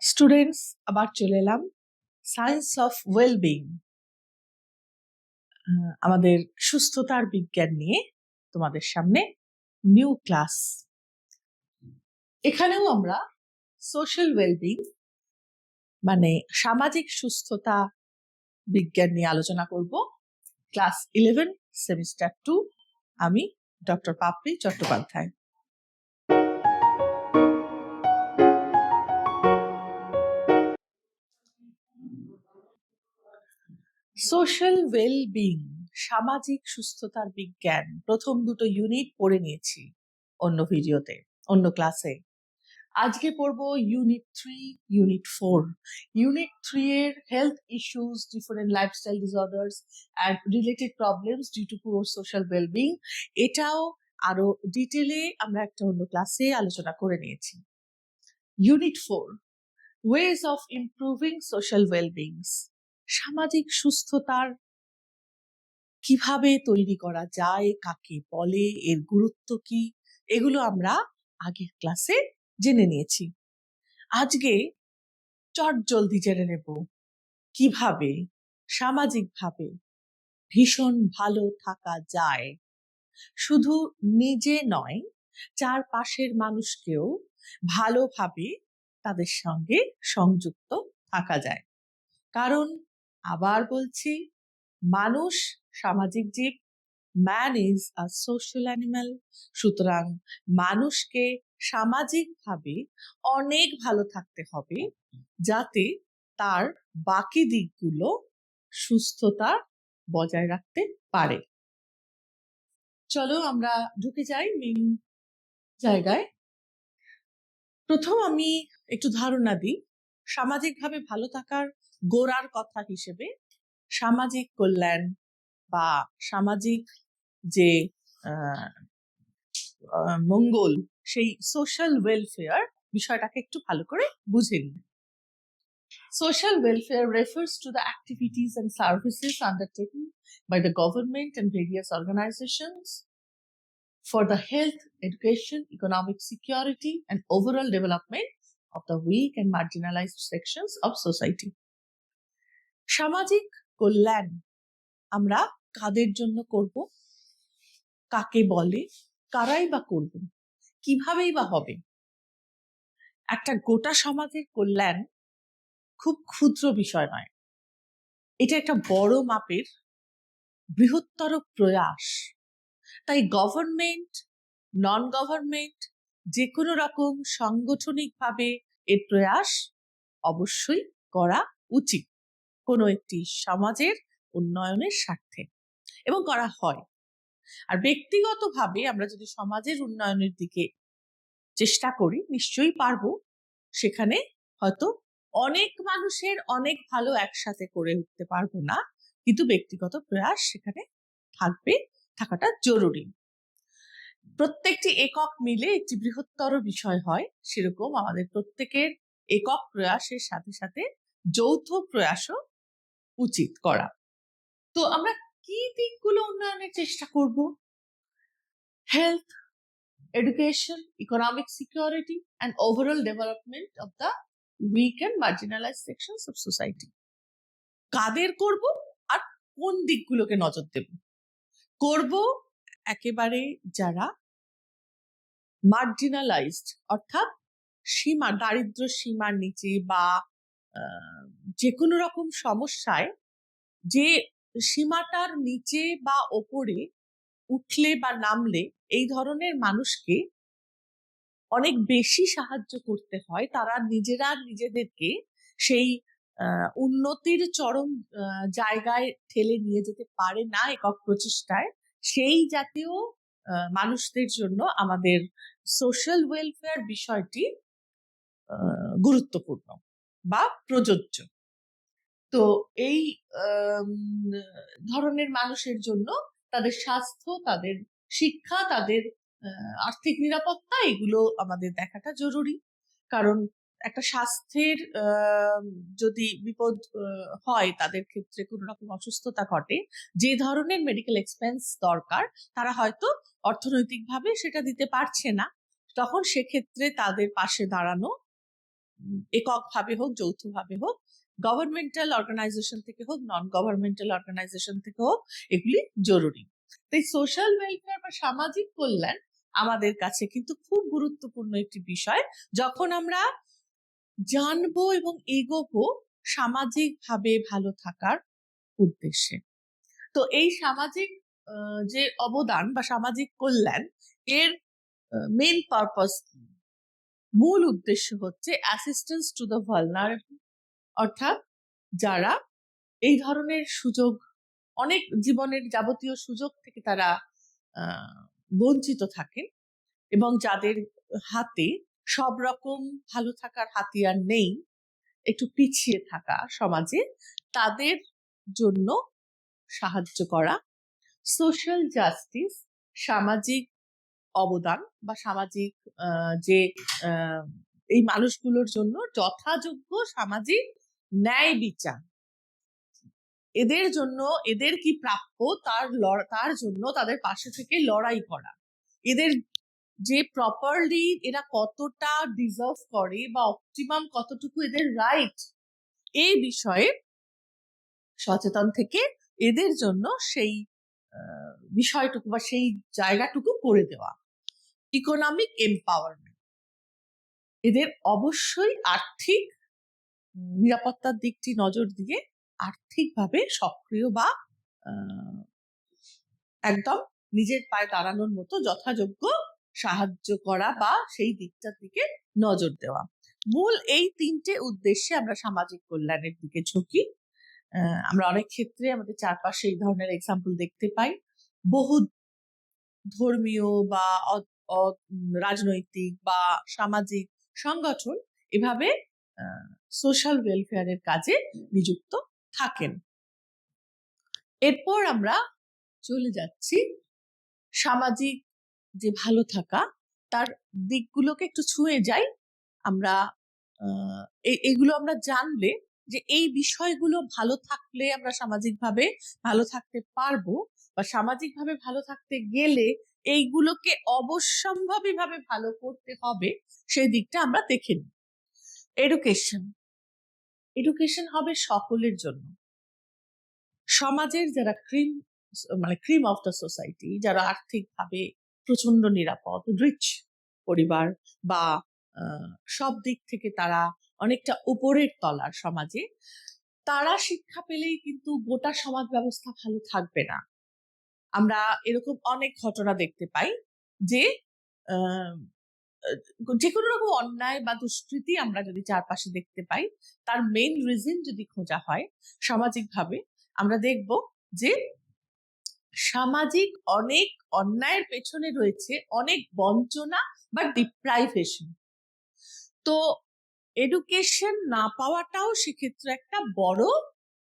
Students, আবার চলে এলাম সায়েন্স অফ ওয়েলবিং, আমাদের সুস্থতার বিজ্ঞান নিয়ে তোমাদের সামনে নিউ ক্লাস। এখানেও আমরা সোশ্যাল ওয়েলবিং মানে সামাজিক সুস্থতা বিজ্ঞান নিয়ে আলোচনা করব। ক্লাস 11 সেমিস্টার 2, আমি ডক্টর পাপড়ি চট্টোপাধ্যায়। সোশ্যাল ওয়েলবিং সামাজিক সুস্থতার বিজ্ঞান প্রথম দুটো ইউনিট পড়ে নিয়েছি অন্য ভিডিওতে, অন্য ক্লাসে। আজকে পড়বো ইউনিট 3, ইউনিট 4। ইউনিট 3 এর health issues, different lifestyle disorders and related problems due to poor social wellbeing, এটাও আরো ডিটেলে আমরা একটা অন্য ক্লাসে আলোচনা করে নিয়েছি। Unit 4, ways of improving social wellbeings, সামাজিক সুস্থতার কিভাবে তৈরি করা যায়, কাকে বলে, এর গুরুত্ব কি, এগুলো আমরা আগের ক্লাসে জেনে নিয়েছি। আজকে চটজলদি জেনে নেব কিভাবে সামাজিকভাবে ভীষণ ভালো থাকা যায়। শুধু নিজে নয়, চারপাশের মানুষকেও ভালোভাবে তাদের সঙ্গে সংযুক্ত থাকা যায়। কারণ আবার বলছি, মানুষ সামাজিক জীব, man is a social animal. সুতরাং মানুষকে সামাজিকভাবে অনেক ভালো থাকতে হবে যাতে তার বাকি দিকগুলো সুস্থতা বজায় রাখতে পারে। চলো আমরা ঢুকে যাই মেইন জায়গায়। প্রথম আমি একটু ধারণা দিই। সামাজিকভাবে ভালো থাকার গোড়ার কথা হিসেবে সামাজিক কল্যাণ বা সামাজিক যে মঙ্গল, সেই সোশ্যাল ওয়েলফেয়ার বিষয়টাকে একটু ভালো করে বুঝে নিই। Social welfare refers to the activities and services undertaken by the government and various organizations for the health, education, economic security, and overall development of the weak and marginalized sections of society. সামাজিক কল্যাণ আমরা কাদের জন্য করব, কাকে বলে, কারাই বা করব, কিভাবেই বা হবে? একটা গোটা সমাজের কল্যাণ খুব ক্ষুদ্র বিষয় নয়, এটা একটা বড় মাপের বৃহত্তর প্রয়াস। তাই গভর্নমেন্ট, নন গভর্নমেন্ট, যে কোনো রকম সাংগঠনিকভাবে এর প্রয়াস অবশ্যই করা উচিত কোনো একটি সমাজের উন্নয়নের স্বার্থে, এবং করা হয়। আর ব্যক্তিগতভাবে আমরা যদি সমাজের উন্নয়নের দিকে চেষ্টা করি, নিশ্চয়ই পারবো। সেখানে হয়তো অনেক মানুষের অনেক ভালো একসাথে করে উঠতে পারবো না, কিন্তু ব্যক্তিগত প্রয়াস সেখানে থাকাটা জরুরি। প্রত্যেকটি একক মিলে একটি বৃহত্তর বিষয় হয়, সেরকম আমাদের প্রত্যেকের একক প্রয়াসের সাথে সাথে যৌথ প্রয়াসও উচিত করা। তো আমরা কি দিকগুলো উন্নয়নের চেষ্টা করব? Health, education, economic security, and overall development of the weak and marginalized sections of society. কাদের করব আর কোন দিকগুলোকে নজর দেব? করব একেবারে যারা মার্জিনালাইজড, অর্থাৎ দারিদ্র সীমার নিচে বা যে কোনো রকম সমস্যায়, যে সীমাটার নিচে বা ওপরে উঠলে বা নামলে এই ধরনের মানুষকে অনেক বেশি সাহায্য করতে হয়। তারা নিজেরা নিজেদেরকে সেই উন্নতির চরম জায়গায় ঠেলে নিয়ে যেতে পারে না একক প্রচেষ্টায়। সেই জাতীয় মানুষদের জন্য আমাদের সোশ্যাল ওয়েলফেয়ার বিষয়টি গুরুত্বপূর্ণ বা প্রযোজ্য। তো এই ধরনের মানুষের জন্য তাদের স্বাস্থ্য, তাদের শিক্ষা, তাদের আর্থিক নিরাপত্তা, এগুলো আমাদের দেখাটা জরুরি। কারণ একটা স্বাস্থ্যের যদি বিপদ হয়, তাদের ক্ষেত্রে কোনো রকম অসুস্থতা ঘটে, যে ধরনের মেডিকেল এক্সপেন্স দরকার তারা হয়তো অর্থনৈতিকভাবে সেটা দিতে পারছে না, তখন সেক্ষেত্রে তাদের পাশে দাঁড়ানো এককভাবে হোক যৌথভাবে হোক, গভর্নমেন্টাল অর্গানাইজেশন থেকে হোক নন গভর্নমেন্টাল অর্গানাইজেশন থেকে হোক, এগুলি জরুরি। তাই সোশ্যাল ওয়েলফেয়ার বা সামাজিক কল্যাণ আমাদের কাছে কিন্তু খুব গুরুত্বপূর্ণ একটি বিষয়, যখন আমরা জানবো এবং এগোবো সামাজিকভাবে ভালো থাকার উদ্দেশ্যে। তো এই সামাজিক যে অবদান বা সামাজিক কল্যাণ, এর মেইন পারপাস, মূল উদ্দেশ্য হচ্ছে অ্যাসিস্ট্যান্স টু দ্য ভালনারেবল, অর্থাৎ যারা এই ধরনের সুযোগ, অনেক জীবনের যাবতীয় সুযোগ থেকে তারা বঞ্চিত থাকেন এবং যাদের হাতে সব রকম ভালো থাকার হাতিয়ার নেই, একটু পিছিয়ে থাকা সমাজে, তাদের জন্য সাহায্য করা। সোশ্যাল জাস্টিস, সামাজিক অবদান বা সামাজিক যে এই মানুষগুলোর জন্য যথাযোগ্য সামাজিক ন্যায় বিচার, এদের জন্য এদের কি প্রাপ্য তার জন্য তাদের পাশে থেকে লড়াই করা, এদের যে প্রপারলি এরা কতটা ডিজার্ভ করে বা অপটিমাম কতটুকু এদের রাইট, এই বিষয়ে সচেতন থেকে এদের জন্য সেই বিষয়টুকু বা সেই জায়গাটুকু করে দেওয়া। ইকোনমিক এম্পাওয়ারমেন্ট, এদের অবশ্যই আর্থিক নিরাপত্তার দিকটি নজর দিয়ে আর্থিকভাবে সক্রিয় বা একদম নিজের পায়ে দাঁড়ানোর মতো যথাযোগ্য সাহায্য করা বা সেই দিকটার দিকে নজর দেওয়া। মূল এই তিনটে উদ্দেশ্যে আমরা সামাজিক কল্যাণের দিকে ঝুঁকি। আমরা অনেক ক্ষেত্রে আমাদের চারপাশে এই ধরনের এক্সাম্পল দেখতে পাই। বহু ধর্মীয় বা রাজনৈতিক বা সামাজিক সংগঠন এভাবে সোশ্যাল ওয়েলফেয়ারের কাজে নিযুক্ত থাকেন। এরপর আমরা চলে যাচ্ছি সামাজিক যে ভালো থাকা, তার দিকগুলোকে একটু ছুঁয়ে যাই। আমরা এগুলো আমরা জানলে যে এই বিষয়গুলো ভালো থাকলে আমরা সামাজিকভাবে ভালো থাকতে পারবো, বা সামাজিকভাবে ভালো থাকতে গেলে এইগুলোকে অবশ্যম্ভাবীভাবে ভালো করতে হবে, সেই দিকটা আমরা দেখে নিই। এডুকেশন হবে সকলের জন্য। সমাজের যারা ক্রিম অফ দ্য সোসাইটি, যারা আর্থিকভাবে প্রচন্ড নিরাপদ, রিচ পরিবার বা সব দিক থেকে তারা অনেকটা উপরের তলার সমাজে, তারা শিক্ষা পেলেই কিন্তু গোটা সমাজ ব্যবস্থা ভালো থাকবে না। আমরা এরকম অনেক ঘটনা দেখতে পাই যে যে কোনো রকম অন্যায় বা দুষ্কৃতি আমরা যদি চারপাশে দেখতে পাই, তার মেইন রিজন যদি খোঁজা হয় সামাজিকভাবে, আমরা দেখব যে সামাজিক অনেক অন্যায়ের পেছনে রয়েছে অনেক বঞ্চনা বা ডিপ্রাইভেশন। তো এডুকেশন না পাওয়াটাও সেক্ষেত্রে একটা বড়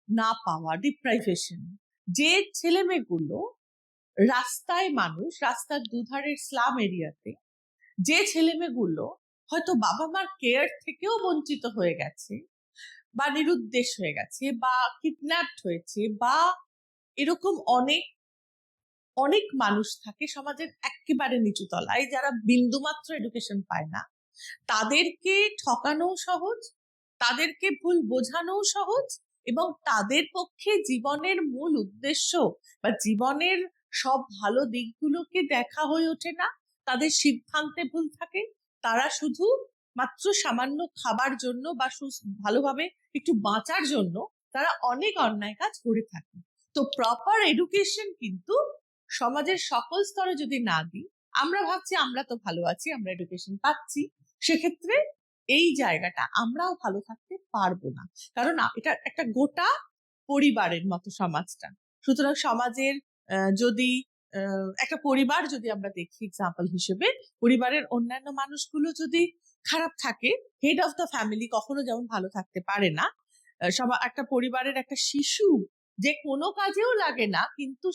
না পাওয়া, ডিপ্রাইভেশন। যে ছেলে মেয়েগুলো রাস্তায়, রাস্তার দুধারের স্লাম এরিয়াতে, যে ছেলে মেয়েগুলো হয়তো বাবা মার কেয়ার থেকেও বঞ্চিত হয়ে গেছে বা নিরুদ্দেশ হয়ে গেছে বা কিডন্যাপড হয়েছে, বা এরকম অনেক অনেক মানুষ থাকে সমাজের একেবারে নিচু তলায়, যারা বিন্দুমাত্র এডুকেশন পায় না, তাদেরকে ঠকানো সহজ, তাদেরকে ভুল বোঝানো সহজ, এবং তাদের পক্ষে জীবনের মূল উদ্দেশ্য বা জীবনের সব ভালো দিকগুলোকে দেখা হয়ে ওঠে না। তাদের সিদ্ধান্তে ভুল থাকে, তারা শুধু মাত্র সামান্য খাবার জন্য বা ভালোভাবে একটু বাঁচার জন্য তারা অনেক অন্যায় কাজ করে থাকে। তো প্রপার এডুকেশন কিন্তু সমাজের সকল স্তরে যদি না দিই, আমরা ভাবছি আমরা তো ভালো আছি, আমরা এডুকেশন পাচ্ছি, সেক্ষেত্রে এই জায়গাটা আমরাও ভালো থাকতে পারবো না। কারণ এটা একটা গোটা পরিবারের মতো সমাজটা। সুতরাং সমাজের যদি একটা পরিবার যদি আমরা দেখি এক্সাম্পল হিসেবে, পরিবারের অন্যান্য মানুষগুলো যদি খারাপ থাকে, হেড অফ দ্য ফ্যামিলি কখনো যেমন ভালো থাকতে পারে না। একটা পরিবারের একটা শিশু যে কোনো কাজেও লাগে না, কিন্তু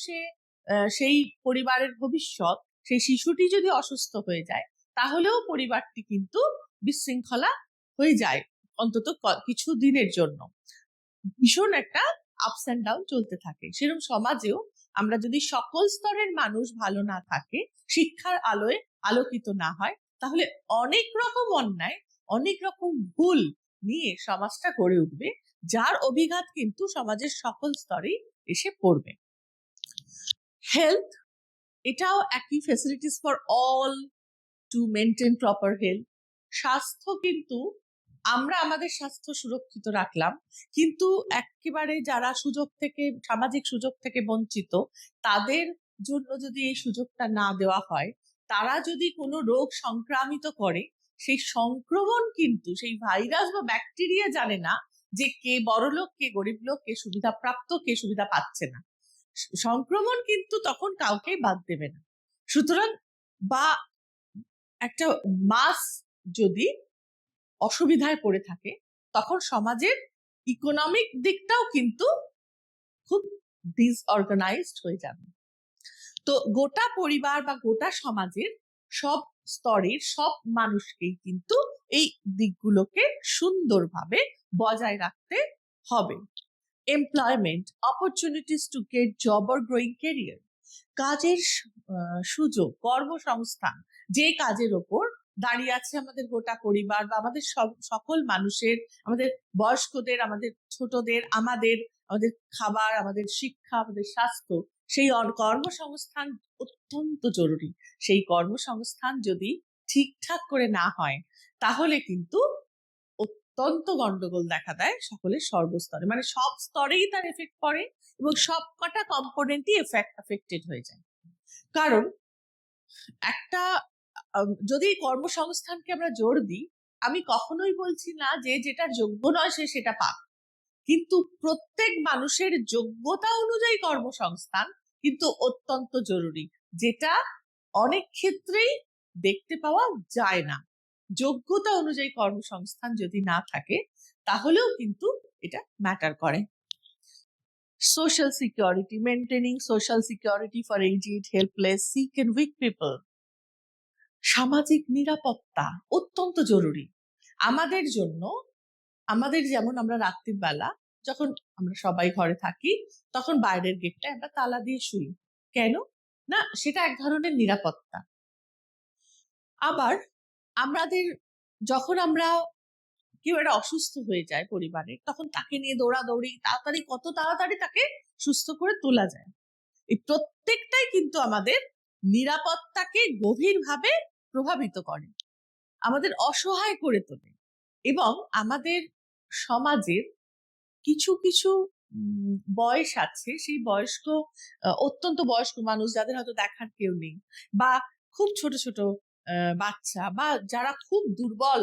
সেই পরিবারের ভবিষ্যৎ, সেই শিশুটি যদি অসুস্থ হয়ে যায়, তাহলেও পরিবারটি কিন্তু বিশৃঙ্খলা হয়ে যায় অন্তত কিছু দিনের জন্য। ভীষণ একটা আপস অ্যান্ড ডাউন চলতে থাকে। সেরকম সমাজেও আমরা যদি সকল স্তরের মানুষ ভালো না থাকে, শিক্ষার আলোয় আলোকিত না হয়, তাহলে অনেক রকম অন্যায়, অনেক রকম ভুল নিয়ে সমাজটা গড়ে উঠবে, যার অভিঘাত কিন্তু সমাজের সকল স্তরেই এসে পড়বে। হেলথ, এটাও একই, facilities for all to maintain proper health. স্বাস্থ্য কিন্তু আমরা আমাদের স্বাস্থ্য সুরক্ষিত রাখলাম, কিন্তু একেবারে যারা সামাজিক সুযোগ থেকে বঞ্চিত, তাদের জন্য যদি এই সুযোগটা না দেওয়া হয়, তারা যদি কোনো রোগ সংক্রামিত করে, সেই সংক্রমণ কিন্তু সেই ভাইরাস বা ব্যাকটেরিয়া জানে না যে কে বড়লোক, কে গরিব লোক, কে সুবিধা প্রাপ্ত, কে সুবিধা পাচ্ছে না। সংক্রমণ কিন্তু তখন কাউকেই বাদ দেবে না। সুতরাং বা একটা মাস যদি অসুবিধায় পড়ে থাকে, তখন সমাজের ইকোনমিক দিকটাও কিন্তু খুব ডিসঅর্গানাইজড হয়ে যাবে। তো গোটা পরিবার বা গোটা সমাজের সব স্তরের সব মানুষকেই কিন্তু এই দিকগুলোকে সুন্দরভাবে বজায় রাখতে হবে। Employment, opportunities to get job or growing career, কাজের সুযোগ, কর্মসংস্থান, যে কাজের ওপর দাঁড়িয়ে আছে আমাদের গোটা পরিবার বা আমাদের সকল মানুষের, আমাদের বয়স্কদের, আমাদের ছোটদের, আমাদের খাবার, আমাদের শিক্ষা, আমাদের স্বাস্থ্য, সেই কর্মসংস্থান অত্যন্ত জরুরি। সেই কর্মসংস্থান যদি ঠিকঠাক করে না হয়, তাহলে কিন্তু অত্যন্ত গন্ডগোল দেখা দেয় সকলের সর্বস্তরে, মানে সব স্তরেই তার এফেক্ট পড়ে এবং সব কটা কম্পোনেন্টই এফেক্টেড হয়ে যায়। কারণ একটা যদি কর্মসংস্থানকে আমরা জোর দিই, আমি কখনোই বলছি না যে যেটার যোগ্য নয় সে সেটা পাক, কিন্তু প্রত্যেক মানুষের যোগ্যতা অনুযায়ী কর্মসংস্থান কিন্তু অত্যন্ত জরুরি, যেটা অনেক ক্ষেত্রেই দেখতে পাওয়া যায় না। যোগ্যতা অনুযায়ী কর্মসংস্থান যদি না থাকে, তাহলেও কিন্তু এটা ম্যাটার করে। Social security, maintaining social security for aged, helpless, sick and weak people. সামাজিক নিরাপত্তা অত্যন্ত জরুরি আমাদের জন্য। আমাদের যেমন আমরা রাত্রির বেলা যখন আমরা সবাই ঘরে থাকি, তখন বাইরের গেটটা আমরা তালা দিয়ে শুই। কেন না? সেটা এক ধরনের নিরাপত্তা। আবার আমাদের যখন আমরা কেউ একটা অসুস্থ হয়ে যায় পরিবারে, তখন তাকে নিয়ে দৌড়াদৌড়ি, কত তাড়াতাড়ি তাকে সুস্থ করে তোলা যায়। এই প্রত্যেকটাই কিন্তু আমাদের নিরাপত্তাকে গভীরভাবে প্রভাবিত করে, আমাদের অসহায় করে তোলে। এবং আমাদের সমাজের কিছু কিছু বয়স আছে, সেই অত্যন্ত বয়স্ক মানুষ যাদের হয়তো দেখার কেউ নেই, বা খুব ছোট ছোট বাচ্চা, বা যারা খুব দুর্বল,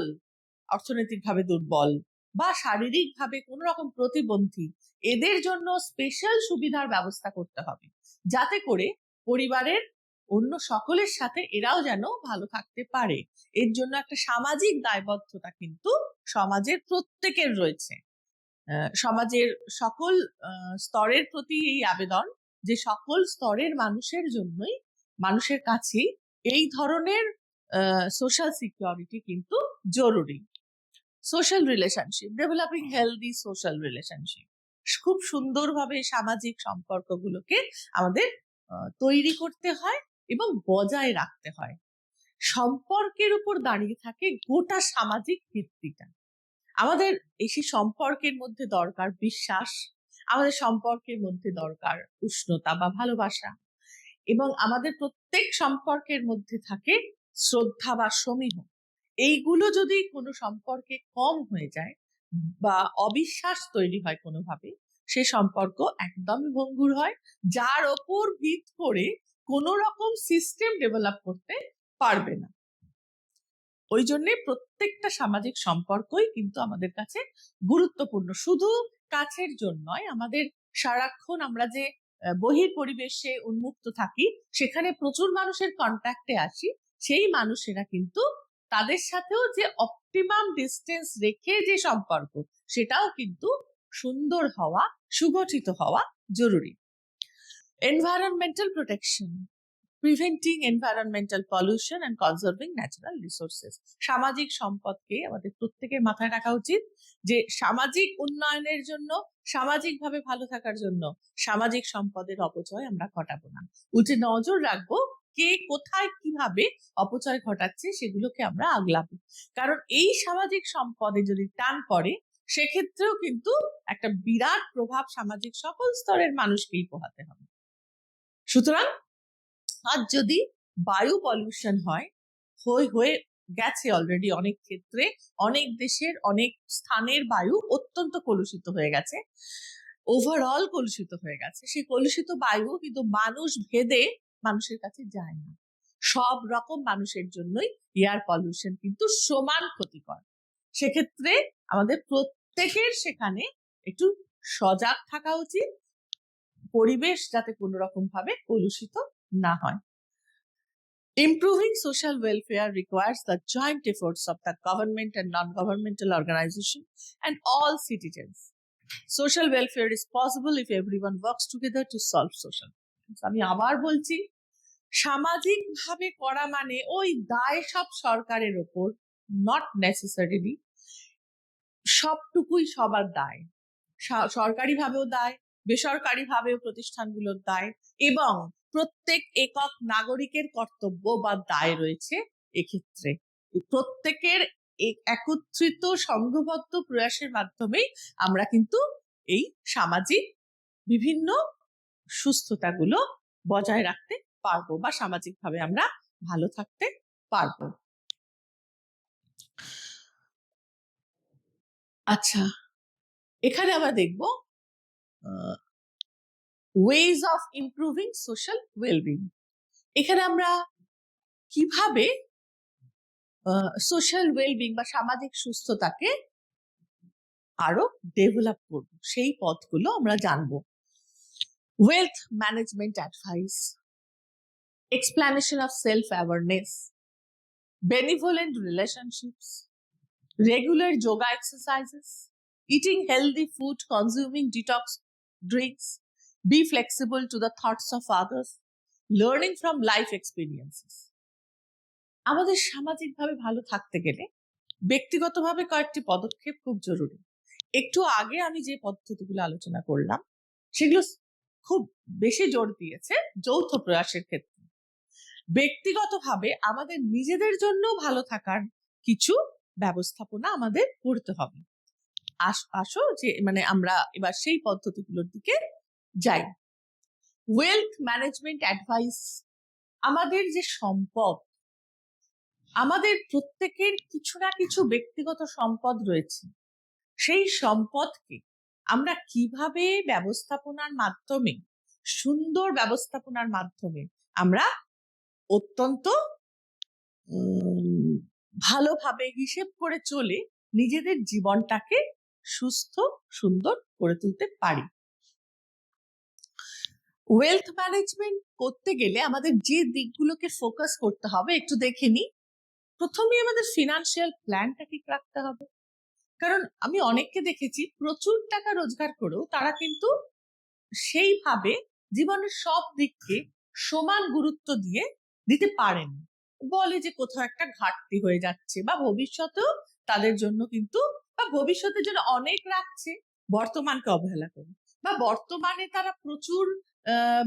অর্থনৈতিকভাবে দুর্বল বা শারীরিকভাবে কোন রকম প্রতিবন্ধী, এদের জন্য স্পেশাল সুবিধার ব্যবস্থা করতে হবে, যাতে করে পরিবারের অন্য সকলের সাথে এরাও যেন ভালো থাকতে পারে। এর জন্য একটা সামাজিক দায়বদ্ধতা কিন্তু সমাজের প্রত্যেকের রয়েছে। সমাজের সকল স্তরের প্রতি এই আবেদন যে সকল স্তরের মানুষের জন্যই, মানুষের কাছেই এই ধরনের সোশ্যাল সিকিউরিটি কিন্তু জরুরি। Social relationship, developing healthy social relationship, খুব সুন্দরভাবে সামাজিক সম্পর্কগুলোকে আমাদের তৈরি করতে হয় এবং বজায় রাখতে হয়। সম্পর্কের উপর দাঁড়িয়ে থাকে গোটা সামাজিক ভিত্তিটা। আমাদের এই সম্পর্কের মধ্যে দরকার বিশ্বাস, আমাদের সম্পর্কের মধ্যে দরকার উষ্ণতা বা ভালোবাসা, এবং আমাদের প্রত্যেক সম্পর্কের মধ্যে থাকে শ্রদ্ধা বা সমীহ। এইগুলো যদি কোনো সম্পর্কে কম হয়ে যায় বা অবিশ্বাস তৈরি হয় কোনোভাবে, সে সম্পর্ক একদমই ভঙ্গুর হয়, যার ওপর ভিত করে কোনো রকম সিস্টেম ডেভেলপ করতে পারবে না। ওই জন্য প্রত্যেকটা সামাজিক সম্পর্কই কিন্তু আমাদের কাছে গুরুত্বপূর্ণ, শুধু কাছের জন্যই। আমাদের সারাক্ষণ আমরা যে বহির পরিবেশে উন্মুক্ত থাকি, সেখানে প্রচুর মানুষের কন্ট্যাক্টে আসি, সেই মানুষেরা কিন্তু তাদের সাথেও যে অপটিমাম ডিস্টেন্স রেখে যে সম্পর্ক, সেটাও কিন্তু সুন্দর হওয়া, সুগঠিত হওয়া জরুরি। Environmental protection, preventing environmental pollution and conserving natural resources. সামাজিক সম্পদকে আমাদের প্রত্যেকের মাথায় রাখা উচিত যে সামাজিক উন্নয়নের জন্য, সামাজিকভাবে ভালো থাকার জন্য সামাজিক সম্পদের অপচয় আমরা ঘটাবো না, উল্টে নজর রাখবো কে কোথায় কিভাবে অপচয় ঘটাচ্ছে সেগুলোকে আমরা আগলাবো। কারণ এই সামাজিক সম্পদে যদি টান পড়ে সেক্ষেত্রেও কিন্তু একটা বিরাট প্রভাব সামাজিক সকল স্তরের মানুষকেই পোহাতে হবে। সুতরাং আজ যদি বায়ু পলিউশন হয়, হয়ে গেছে অলরেডি অনেক ক্ষেত্রে, অনেক দেশের অনেক স্থানের বায়ু অত্যন্ত কলুষিত হয়ে গেছে, ওভারঅল কলুষিত হয়ে গেছে। সেই কলুষিত বায়ু কিন্তু মানুষ ভেদে মানুষের কাছে যায় না, সব রকম মানুষের জন্যই এয়ার পলিউশন কিন্তু সমান ক্ষতিকর। সেক্ষেত্রে আমাদের প্রত্যেকের সেখানে একটু সজাগ থাকা উচিত, পরিবেশ যাতে কোনো রকম ভাবে কলুষিত না হয়। Improving social welfare requires the joint efforts of the government and non-governmental organizations and all citizens. Social welfare is possible if everyone works together to solve social problems. আমি আবার বলছি, সামাজিক ভাবে করা মানে ওই দায় সব সরকারের ওপর, নট নেসেসারিলি সবটুকুই সবার দায়। সরকারি ভাবেও দায়, বেসরকারি ভাবেও প্রতিষ্ঠানগুলোর দায়, এবং প্রত্যেক একক নাগরিকের কর্তব্য বা দায় রয়েছে এক্ষেত্রে। প্রত্যেকের একত্রিত সংঘবদ্ধ প্রয়াসের মাধ্যমেই আমরা কিন্তু এই সামাজিক বিভিন্ন সুস্থতাগুলো বজায় রাখতে পারবো বা সামাজিকভাবে আমরা ভালো থাকতে পারবো। আচ্ছা, এখানে আমরা দেখব wedge of improving social wellbeing. এখানে আমরা কিভাবে সোশ্যাল ওয়েলবিং বা সামাজিক সুস্থতাকে আরো ডেভেলপ করব সেই পথগুলো আমরা জানবো। Wealth management advice, explanation of self-awareness, benevolent relationships, regular yoga exercises, eating healthy food, consuming detox drinks, be flexible to the thoughts of others, learning from life experiences. আমাদের সামাজিকভাবে ভালো থাকতে গেলে ব্যক্তিগতভাবে কয়েকটি পদক্ষেপ খুব জরুরি। একটু আগে আমি যে পদ্ধতিগুলো আলোচনা করলাম সেগুলো খুব বেশি জোর দিয়েছে যৌথ প্রয়াসের ক্ষেত্রে। ব্যক্তিগতভাবে আমাদের নিজেদের জন্য ভালো থাকার কিছু ব্যবস্থাপনা আমাদের করতে হবে। আসো যে আমরা এবার সেই পদ্ধতিগুলোর দিকে যাই। ওয়েলথ ম্যানেজমেন্ট অ্যাডভাইস, আমাদের যে সম্পদ, আমাদের প্রত্যেকের কিছু না কিছু ব্যক্তিগত সম্পদ রয়েছে, সেই সম্পদকে আমরা কিভাবে ব্যবস্থাপনার মাধ্যমে, সুন্দর ব্যবস্থাপনার মাধ্যমে আমরা অত্যন্ত ভালোভাবে হিসেব করে চলে নিজেদের জীবনটাকে সুস্থ সুন্দর করে তুলতে পারি। ওয়েলথ ম্যানেজমেন্ট করতে গেলে আমাদের যে দিকগুলোকে ফোকাস করতে হবে একটু দেখে নিই। প্রথমে আমাদের ফিনান্সিয়াল প্ল্যানটা ঠিক রাখতে হবে, কারণ আমি অনেককে দেখেছি প্রচুর টাকা রোজগার করেও তারা কিন্তু সেইভাবে জীবনের সব দিককে সমান গুরুত্ব দিতে পারেন, বলে যে কোথাও একটা ঘাটতি হয়ে যাচ্ছে, বা ভবিষ্যতেও তাদের জন্য কিন্তু বা ভবিষ্যতের জন্য অনেক রাখছে, বর্তমানকে অবহেলা করে, বা বর্তমানে তারা প্রচুর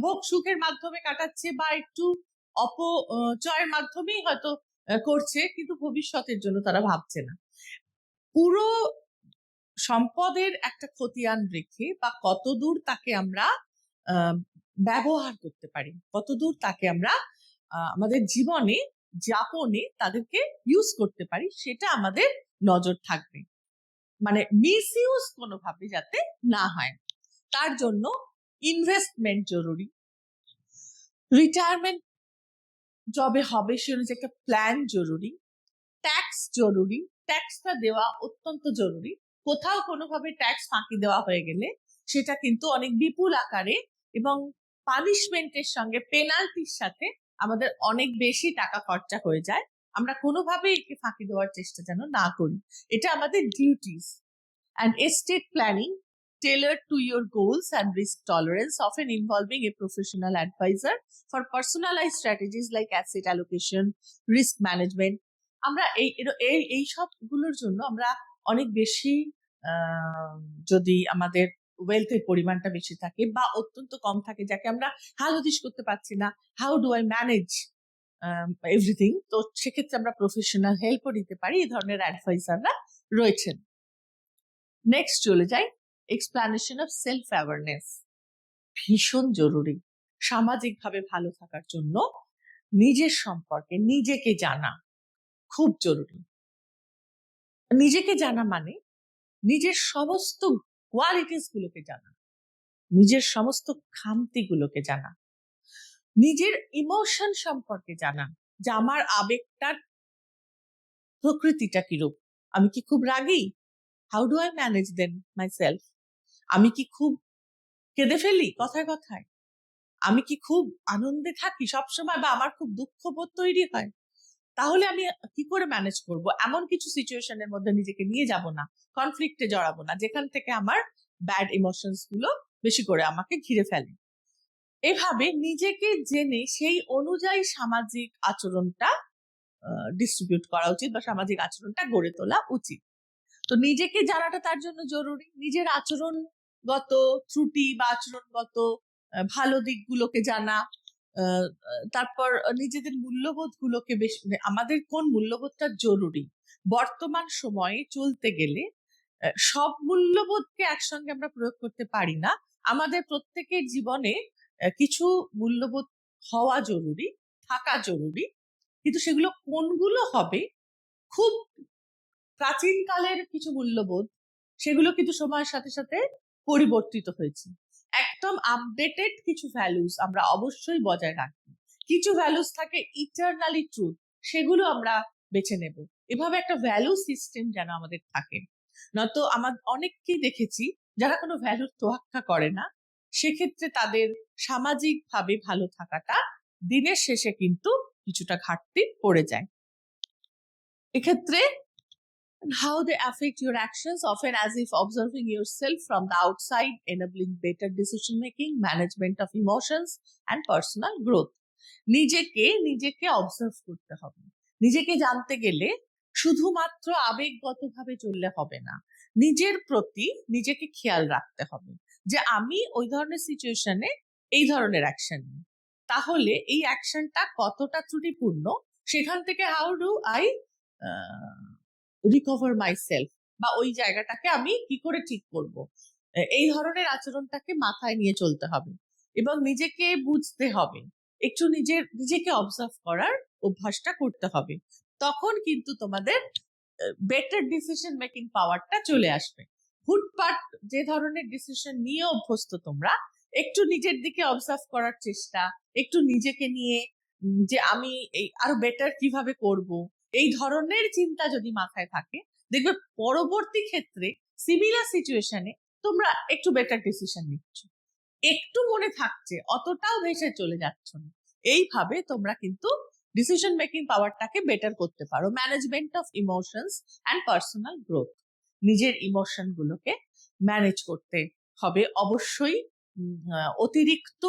ভোগ সুখের মাধ্যমে কাটাচ্ছে বা একটু অপচয়ের মাধ্যমেই হয়তো করছে, কিন্তু ভবিষ্যতের জন্য তারা ভাবছে না। পুরো সম্পদের একটা খতিয়ান রেখে বা কতদূর তাকে আমরা ব্যবহার করতে পারি, কতদূর তাকে আমরা আমাদের জীবনে যাপনে তাদেরকে ইউজ করতে পারি, সেটা আমাদের নজর থাকবে। মানে মিস ইউজ কোনোভাবে যাতে না হয়, তার জন্য ইনভেস্টমেন্ট জরুরি। রিটায়ারমেন্ট জবে হবে সে অনুযায়ী একটা প্ল্যান জরুরি। ট্যাক্স জরুরি, ট্যাক্সটা দেওয়া অত্যন্ত জরুরি। কোথাও কোনোভাবে ট্যাক্স ফাঁকি দেওয়া হয়ে গেলে সেটা কিন্তু অনেক বিপুল আকারে এবং পানিশমেন্টের সঙ্গে, পেনাল্টির সাথে আমাদের অনেক বেশি টাকা খরচা হয়ে যায়। আমরা কোনোভাবেই একে ফাঁকি দেওয়ার চেষ্টা যেন না করি, এটা আমাদের duties. And estate planning tailored to your goals and risk tolerance, often involving a professional advisor for personalized strategies like asset allocation, risk management. আমরা এই সবগুলোর জন্য আমরা অনেক বেশি, যদি আমাদের ওয়েলথের পরিমাণটা বেশি থাকে বা অত্যন্ত কম থাকে, যাকে আমরা হাল হদিশ করতে পারছি না, how do I manage everything. তো সেক্ষেত্রে আমরা প্রফেশনাল হেল্পও নিতে পারি, এই ধরনের অ্যাডভাইজাররা রয়েছেন। নেক্সট চলে যাই, এক্সপ্লানেশন অফ সেলফ অ্যাওয়ারনেস। ভীষণ জরুরি সামাজিকভাবে ভালো থাকার জন্য নিজের সম্পর্কে নিজেকে জানা খুব জরুরি। নিজেকে জানা মানে নিজের সমস্ত কোয়ালিটিস গুলোকে জানা, নিজের সমস্ত খামতিগুলোকে জানা, নিজের ইমোশন সম্পর্কে জানা, যে আমার আবেগটার প্রকৃতিটা কিরূপ। আমি কি খুব রাগী? How do I manage then myself? আমি কি খুব কেঁদে ফেলি কথায় কথায়? আমি কি খুব আনন্দে থাকি সবসময়, বা আমার খুব দুঃখবোধ তৈরি হয়? তাহলে আমি কি করে ম্যানেজ করব? এমন কিছু সিচুয়েশনের মধ্যে নিজেকে নিয়ে যাব না, কনফ্লিক্টে জড়াবো না, যেখান থেকে আমার ব্যাড ইমোশনস গুলো বেশি করে আমাকে ঘিরে ফেলে। এভাবে নিজেকে জেনে সেই অনুযায়ী সামাজিক আচরণটা ডিস্ট্রিবিউট করা উচিত, বা সামাজিক আচরণটা গড়ে তোলা উচিত। তো নিজেকে জানাটা তার জন্য জরুরি। নিজের আচরণগত ত্রুটি বা আচরণগত ভালো দিকগুলোকে জানা, তারপর নিজেদের মূল্যবোধ গুলোকে বেশি, আমাদের কোন মূল্যবোধটা জরুরি বর্তমান সময়ে চলতে গেলে। সব মূল্যবোধকে একসঙ্গে আমরা প্রয়োগ করতে পারি না। আমাদের প্রত্যেকের জীবনে কিছু মূল্যবোধ হওয়া জরুরি, থাকা জরুরি, কিন্তু সেগুলো কোনগুলো হবে, খুব প্রাচীনকালের কিছু মূল্যবোধ সেগুলো কিন্তু সময়ের সাথে সাথে পরিবর্তিত হয়েছে। একদম আপডেটেড কিছু ভ্যালুস আমরা অবশ্যই বজায় রাখবো। কিছু ভ্যালুস থাকে ইটারনালি ট্রুথ, সেগুলো আমরা বেছে নেব। এভাবে একটা ভ্যালু সিস্টেম যেন আমাদের থাকে। নয়তো আমার অনেককেই দেখেছি যারা কোনো ভ্যালুর তোয়াক্কা করে না, সেক্ষেত্রে তাদের সামাজিকভাবে ভালো থাকাটা দিনের শেষে কিন্তু কিছুটা ঘাটতি পড়ে যায়। এক্ষেত্রে how they affect your actions, often as if observing yourself from the outside, enabling better decision making, management of emotions and personal growth. নিজেকে অবজার্ভ করতে হবে। নিজেকে জানতে গেলে শুধুমাত্র আবেগগতভাবে চললে হবে না, নিজের প্রতি নিজেকে খেয়াল রাখতে হবে যে আমি ওই ধরনের সিচুয়েশনে এই ধরনের অ্যাকশন নিই, তাহলে এই অ্যাকশনটা কতটা ত্রুটিপূর্ণ, সেখান থেকে how do I recover my self, বা ওই জায়গাটাকে আমি কি করে ঠিক করব। এই ধরনের আচরণটাকে মাথায় নিয়ে চলতে হবে এবং নিজেকে বুঝতে হবে, একটু নিজেকে অবজার্ভ করার অভ্যাসটা করতে হবে। তখন কিন্তু তোমাদের বেটার ডিসিশন মেকিং পাওয়ারটা চলে আসবে। হুটপাট যে ধরনের ডিসিশন নিয়ে অভ্যস্ত তোমরা, একটু নিজের দিকে অবজার্ভ করার চেষ্টা, একটু নিজেকে নিয়ে যে আমি এই আরো বেটার কিভাবে করব, এই ধরনের চিন্তা যদি মাথায় থাকে, দেখবে পরবর্তী ক্ষেত্রে সিমিলার সিচুয়েশনে তোমরা একটু বেটার ডিসিশন নিচ্ছ, একটু মনে থাকছে, অতটাও ভেসে চলে যাচ্ছ না। এইভাবে তোমরা কিন্তু ডিসিশন মেকিং পাওয়ারটাকে বেটার করতে পারো। Management of emotions and personal growth, নিজের ইমোশন গুলোকে ম্যানেজ করতে হবে অবশ্যই। অতিরিক্ত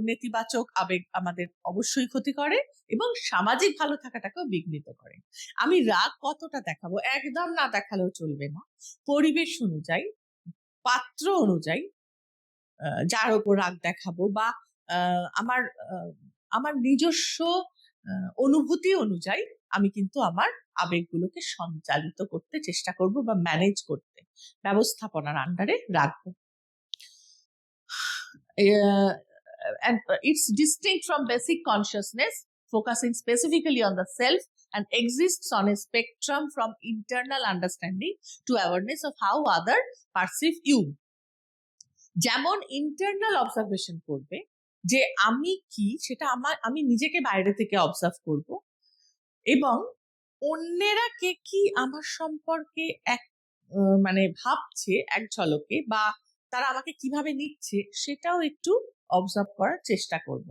নেতিবাচক আবেগ আমাদের অবশ্যই ক্ষতি করে এবং সামাজিক ভালো থাকাটাকেও বিঘ্নিত করে। আমি রাগ কতটা দেখাবো, একদম না দেখালেও চলবে না। পরিবেশ অনুযায়ী, পাত্র অনুযায়ী যার উপর রাগ দেখাবো, বা আমার আমার নিজস্ব অনুভূতি অনুযায়ী আমি কিন্তু আমার আবেগগুলোকে সঞ্চালিত করতে চেষ্টা করব, বা ম্যানেজ করতে, ব্যবস্থাপনার আন্ডারে রাখবো। And it's distinct from basic consciousness, focusing specifically on the self, and exists on a spectrum from internal understanding to awareness of how others perceive you. যেমন ইন্টারনাল অবজারভেশন করবে যে আমি কি, সেটা আমি নিজেকে বাইরে থেকে অবজার্ভ করব, এবং অন্যেরা কে কি আমার সম্পর্কে এক মানে ভাবছে এক ঝলকে, বা তারা আমাকে কিভাবে নিচ্ছে সেটাও একটু অবজার্ভ করার চেষ্টা করব।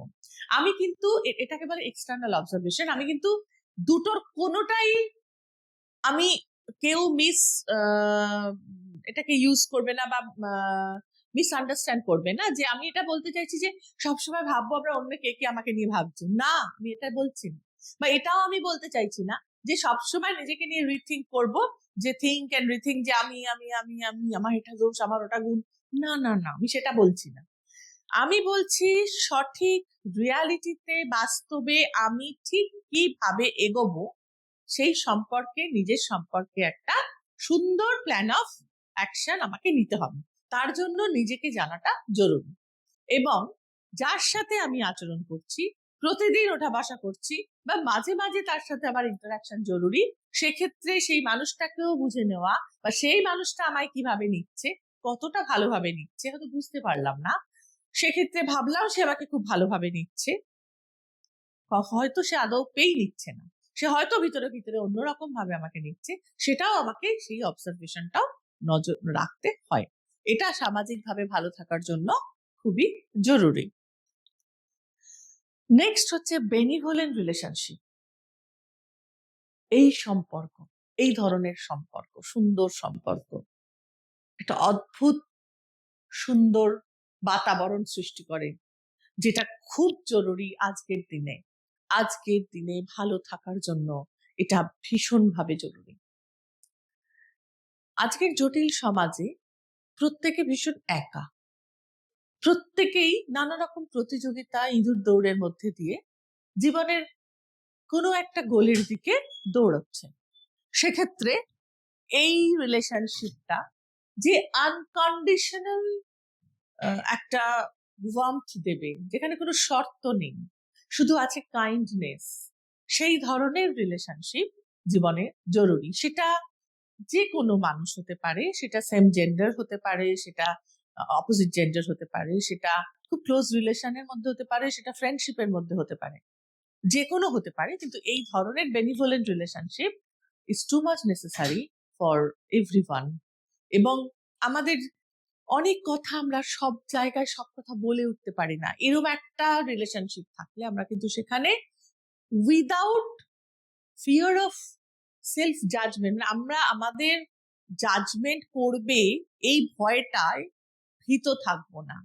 আমি কিন্তু এটাকে বলে এক্সটার্নাল অবজারভেশন। আমি কিন্তু দুটোর কোনোটাই আমি কেউ এটাকে ইউজ করবে না, বা মিসআন্ডারস্ট্যান্ড করবে না যে আমি এটা বলতে চাইছি যে সবসময় ভাববো আমরা অন্য কে কে আমাকে নিয়ে ভাবছি, না আমি এটা বলছি না। বা এটাও আমি বলতে চাইছি না যে সবসময় নিজেকে নিয়ে রিথিঙ্ক করব, যে থিঙ্ক এন্ড রিথিঙ্ক যে আমি আমি আমি আমি আমার এটা দোষ, আমার ওটা গুণ, না না না, আমি সেটা বলছি না। আমি বলছি সঠিক রিয়ালিটিতে, বাস্তবে আমি ঠিক কিভাবে এগোবো সেই সম্পর্কে, নিজের সম্পর্কে একটা সুন্দর প্ল্যান অফ অ্যাকশন আমাকে নিতে হবে। তার জন্য নিজেকে জানাটা জরুরি। এবং যার সাথে আমি আচরণ করছি, প্রতিদিন ওঠা বসা করছি, বা মাঝে মাঝে তার সাথে আমার ইন্টারাকশন জরুরি, সেক্ষেত্রে সেই মানুষটাকেও বুঝে নেওয়া, বা সেই মানুষটা আমায় কিভাবে নিচ্ছে, কতটা ভালোভাবে নিচ্ছে হয়তো বুঝতে পারলাম না, সেক্ষেত্রে ভাবলাম সে আমাকে খুব ভালোভাবে নিচ্ছে, হয়তো সে আদৌ পেই নিচ্ছে না, সে হয়তো ভিতরে ভিতরে অন্যরকম ভাবে আমাকে নিচ্ছে, সেটাও আমাকে সেই অবজারভেশনটাও নজর রাখতে হয়। এটা সামাজিক ভাবে ভালো থাকার জন্য খুবই জরুরি। নেক্সট হচ্ছে বেনিভোলেন্ট রিলেশনশিপ। এই সম্পর্ক, এই ধরনের সম্পর্ক, সুন্দর সম্পর্ক, একটা অদ্ভুত সুন্দর বাতাবরণ সৃষ্টি করে, যেটা খুব জরুরি আজকের দিনে। আজকের দিনে ভালো থাকার জন্য এটা ভীষণভাবে জরুরি। আজকের জটিল সমাজে প্রত্যেকে ভীষণ একা, প্রত্যেকেই নানা রকম প্রতিযোগিতা, ইঁদুর দৌড়ের মধ্যে দিয়ে জীবনের কোনো একটা গোলের দিকে দৌড়াচ্ছে। সেক্ষেত্রে এই রিলেশনশিপটা যে আনকন্ডিশনাল একটা ওয়ার্মথ দেবে, যেখানে কোনো শর্ত নেই, শুধু আছে কাইন্ডনেস, সেই ধরনের রিলেশনশিপ জীবনে জরুরি। সেটা যে কোনো মানুষ হতে পারে, সেটা সেম জেন্ডার হতে পারে, সেটা অপোজিট জেন্ডার হতে পারে, সেটা খুব ক্লোজ রিলেশনের মধ্যে হতে পারে, সেটা ফ্রেন্ডশিপের মধ্যে হতে পারে, যে কোনো হতে পারে। কিন্তু এই ধরনের benevolent relationship is too much necessary for everyone. এবং আমাদের অনেক কথা আমরা সব জায়গায় সব কথা বলে উঠতে পারি না, এরকম একটা রিলেশনশিপ থাকলে আমরা কিন্তু সেখানে without fear of self judgment, আমরা আমাদের জাজমেন্ট করবে এই ভয়টায় ভীত থাকবো না,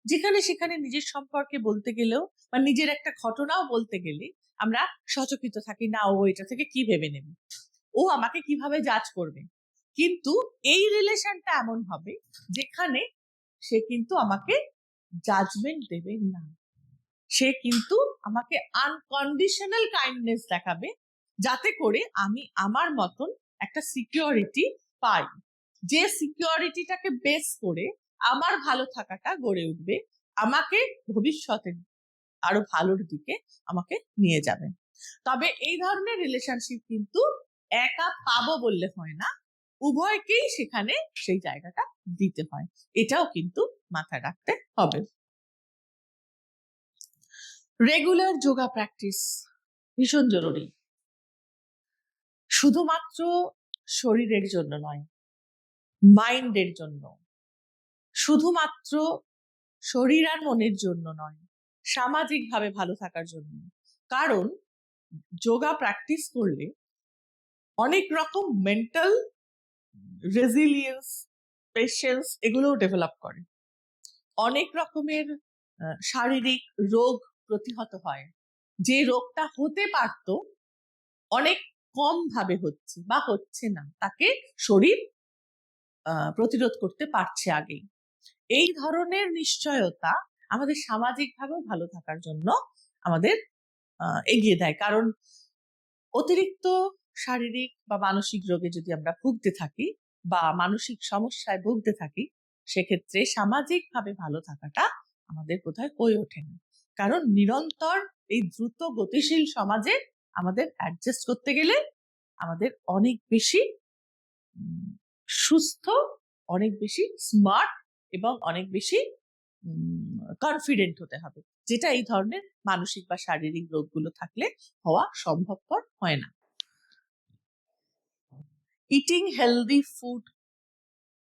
যেখানে সেখানে নিজের সম্পর্কে বলতে গেলেও বা নিজের একটা ঘটনাও বলতে গেলে আমরা সচকিত থাকি, না ও এটা থেকে কি ভেবে নেবে, ও আমাকে কিভাবে জাজ করবে। কিন্তু এই রিলেশনটা এমন হবে যেখানে সে কিন্তু আমাকে জাজমেন্ট দেবে না, সে কিন্তু আমাকে আনকন্ডিশনাল কাইন্ডনেস দেখাবে, যাতে করে আমি আমার মতন একটা সিকিউরিটি পাই, যে সিকিউরিটিটাকে বেস করে আমার ভালো থাকাটা গড়ে উঠবে, আমাকে ভবিষ্যতে আরো ভালোর দিকে আমাকে নিয়ে যাবে। তবে এই ধরনের রিলেশনশিপ কিন্তু একা পাবো বললে হয় না, উভয়কেই সেখানে সেই জায়গাটা দিতে হয়, এটাও কিন্তু মাথায় রাখতে হবে। রেগুলার যোগা প্র্যাকটিস ভীষণ জরুরি, শুধুমাত্র শরীরের জন্য নয়, মাইন্ডের জন্য, শুধুমাত্র শরীর আর মনের জন্য নয়, সামাজিকভাবে ভালো থাকার জন্য। কারণ যোগা প্র্যাকটিস করলে অনেক রকম মেন্টাল রেজিলিয়েন্স, পেশেন্স এগুলোও ডেভেলপ করে, অনেক রকমের শারীরিক রোগ প্রতিহত হয়, যে রোগটা হতে পারতো অনেক কম ভাবে হচ্ছে বা হচ্ছে না, তাকে শরীর প্রতিরোধ করতে পারছে আগেই। এই ধরনের নিশ্চয়তা আমাদের সামাজিকভাবেও ভালো থাকার জন্য আমাদের এগিয়ে দেয়। কারণ অতিরিক্ত শারীরিক বা মানসিক রোগে যদি আমরা ভুগতে থাকি বা মানসিক সমস্যায় ভুগতে থাকি, সেক্ষেত্রে সামাজিকভাবে ভালো থাকাটা আমাদের কোথায় হয়ে ওঠে না। কারণ নিরন্তর এই দ্রুত গতিশীল সমাজে আমাদের অ্যাডজাস্ট করতে গেলে আমাদের অনেক বেশি সুস্থ, অনেক বেশি স্মার্ট এবং অনেক বেশি কনফিডেন্ট হতে হবে, যেটা এই ধরনের মানসিক বা শারীরিক রোগগুলো থাকলে হওয়া সম্ভবপর হয় না। Eating healthy food,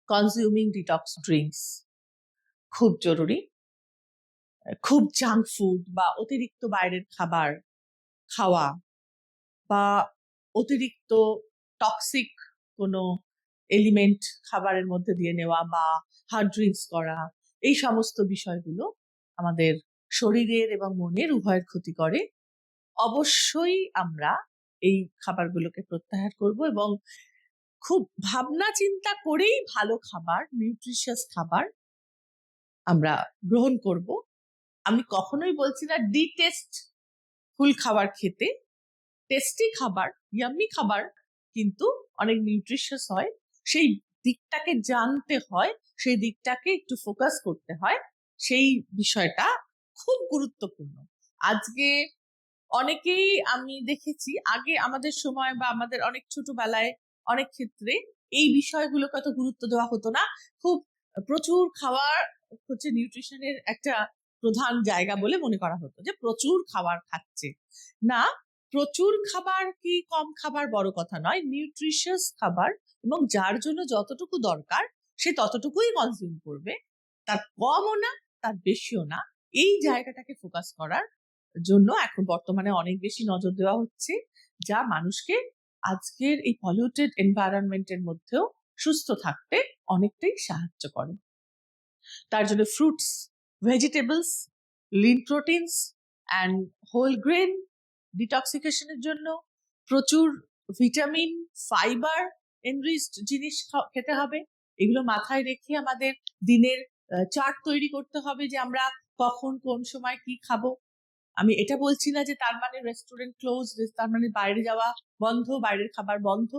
consuming detox drinks খুব জরুরি। খুব জাঙ্ক ফুড বা অতিরিক্ত বাইরের খাবার খাওয়া, বা অতিরিক্ত টক্সিক কোনো এলিমেন্ট খাবারের মধ্যে দিয়ে নেওয়া, বা হার্ড ড্রিঙ্কস করা, এই সমস্ত বিষয়গুলো আমাদের শরীরের এবং মনের উভয়ের ক্ষতি করে। অবশ্যই আমরা এই খাবারগুলোকে প্রত্যাহার করব এবং খুব ভাবনা চিন্তা করেই ভালো খাবার, নিউট্রিশিয়াস খাবার আমরা গ্রহণ করব। আমি কখনোই বলছি না ডিটেস্ট ফুল খাবার খেতে, টেস্টি খাবার, ইয়াম্মি খাবার কিন্তু অনেক নিউট্রিশিয়াস হয়, সেই দিকটাকে জানতে হয়, সেই দিকটাকে একটু ফোকাস করতে হয়, সেই বিষয়টা খুব গুরুত্বপূর্ণ। আজকে অনেকেই আমি দেখেছি আগে আমাদের সময় বা আমাদের অনেক ছোটবেলায় অনেক ক্ষেত্রে এই বিষয়গুলোকে অত গুরুত্ব দেওয়া হতো না। খুব প্রচুর খাবার হচ্ছে নিউট্রিশনের একটা প্রধান জায়গা বলে মনে করা হতো, যে প্রচুর খাবার খাচ্ছে না। প্রচুর খাবার কি কম খাবার বড় কথা নয়, নিউট্রিশিয়াস খাবার এবং যার জন্য যতটুকু দরকার সে ততটুকুই কনজিউম করবে, তার কমও না তার বেশিও না। এই জায়গাটাকে ফোকাস করার জন্য এখন বর্তমানে অনেক বেশি নজর দেওয়া হচ্ছে, যা মানুষকে আজকের এই পলিউটেড এনভায়রনমেন্টের মধ্যেও সুস্থ থাকতে অনেকটাই সাহায্য করে। তার জন্য fruits, vegetables, lean proteins and whole grain ডিটক্সিকেশনের জন্য প্রচুর ভিটামিন, ফাইবার এনরিচড জিনিস খেতে হবে। এগুলো মাথায় রেখে আমাদের দিনের চার্ট তৈরি করতে হবে যে আমরা কখন কোন সময় কি খাবো। আমি এটা বলছি না যে তার মানে রেস্টুরেন্ট ক্লোজ, তার মানে বাইরে যাওয়া বন্ধ, বাইরের খাবার বন্ধ।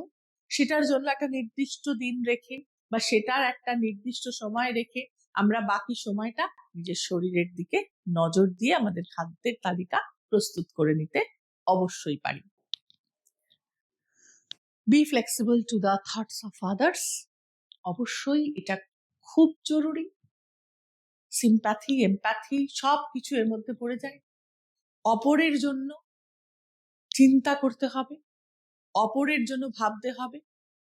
সেটার জন্য একটা নির্দিষ্ট দিন রেখে বা সেটার একটা নির্দিষ্ট সময় রেখে আমরা বাকি সময়টা নিজের শরীরের দিকে নজর দিয়ে আমাদের খাদ্যের তালিকা প্রস্তুত করে নিতে অবশ্যই পারি। Be flexible to the thoughts of others, অবশ্যই এটা খুব জরুরি। সিম্প্যাথি, এমপ্যাথি সব কিছু এর মধ্যে পড়ে যায়। অপরের জন্য চিন্তা করতে হবে, অপরের জন্য ভাবতে হবে।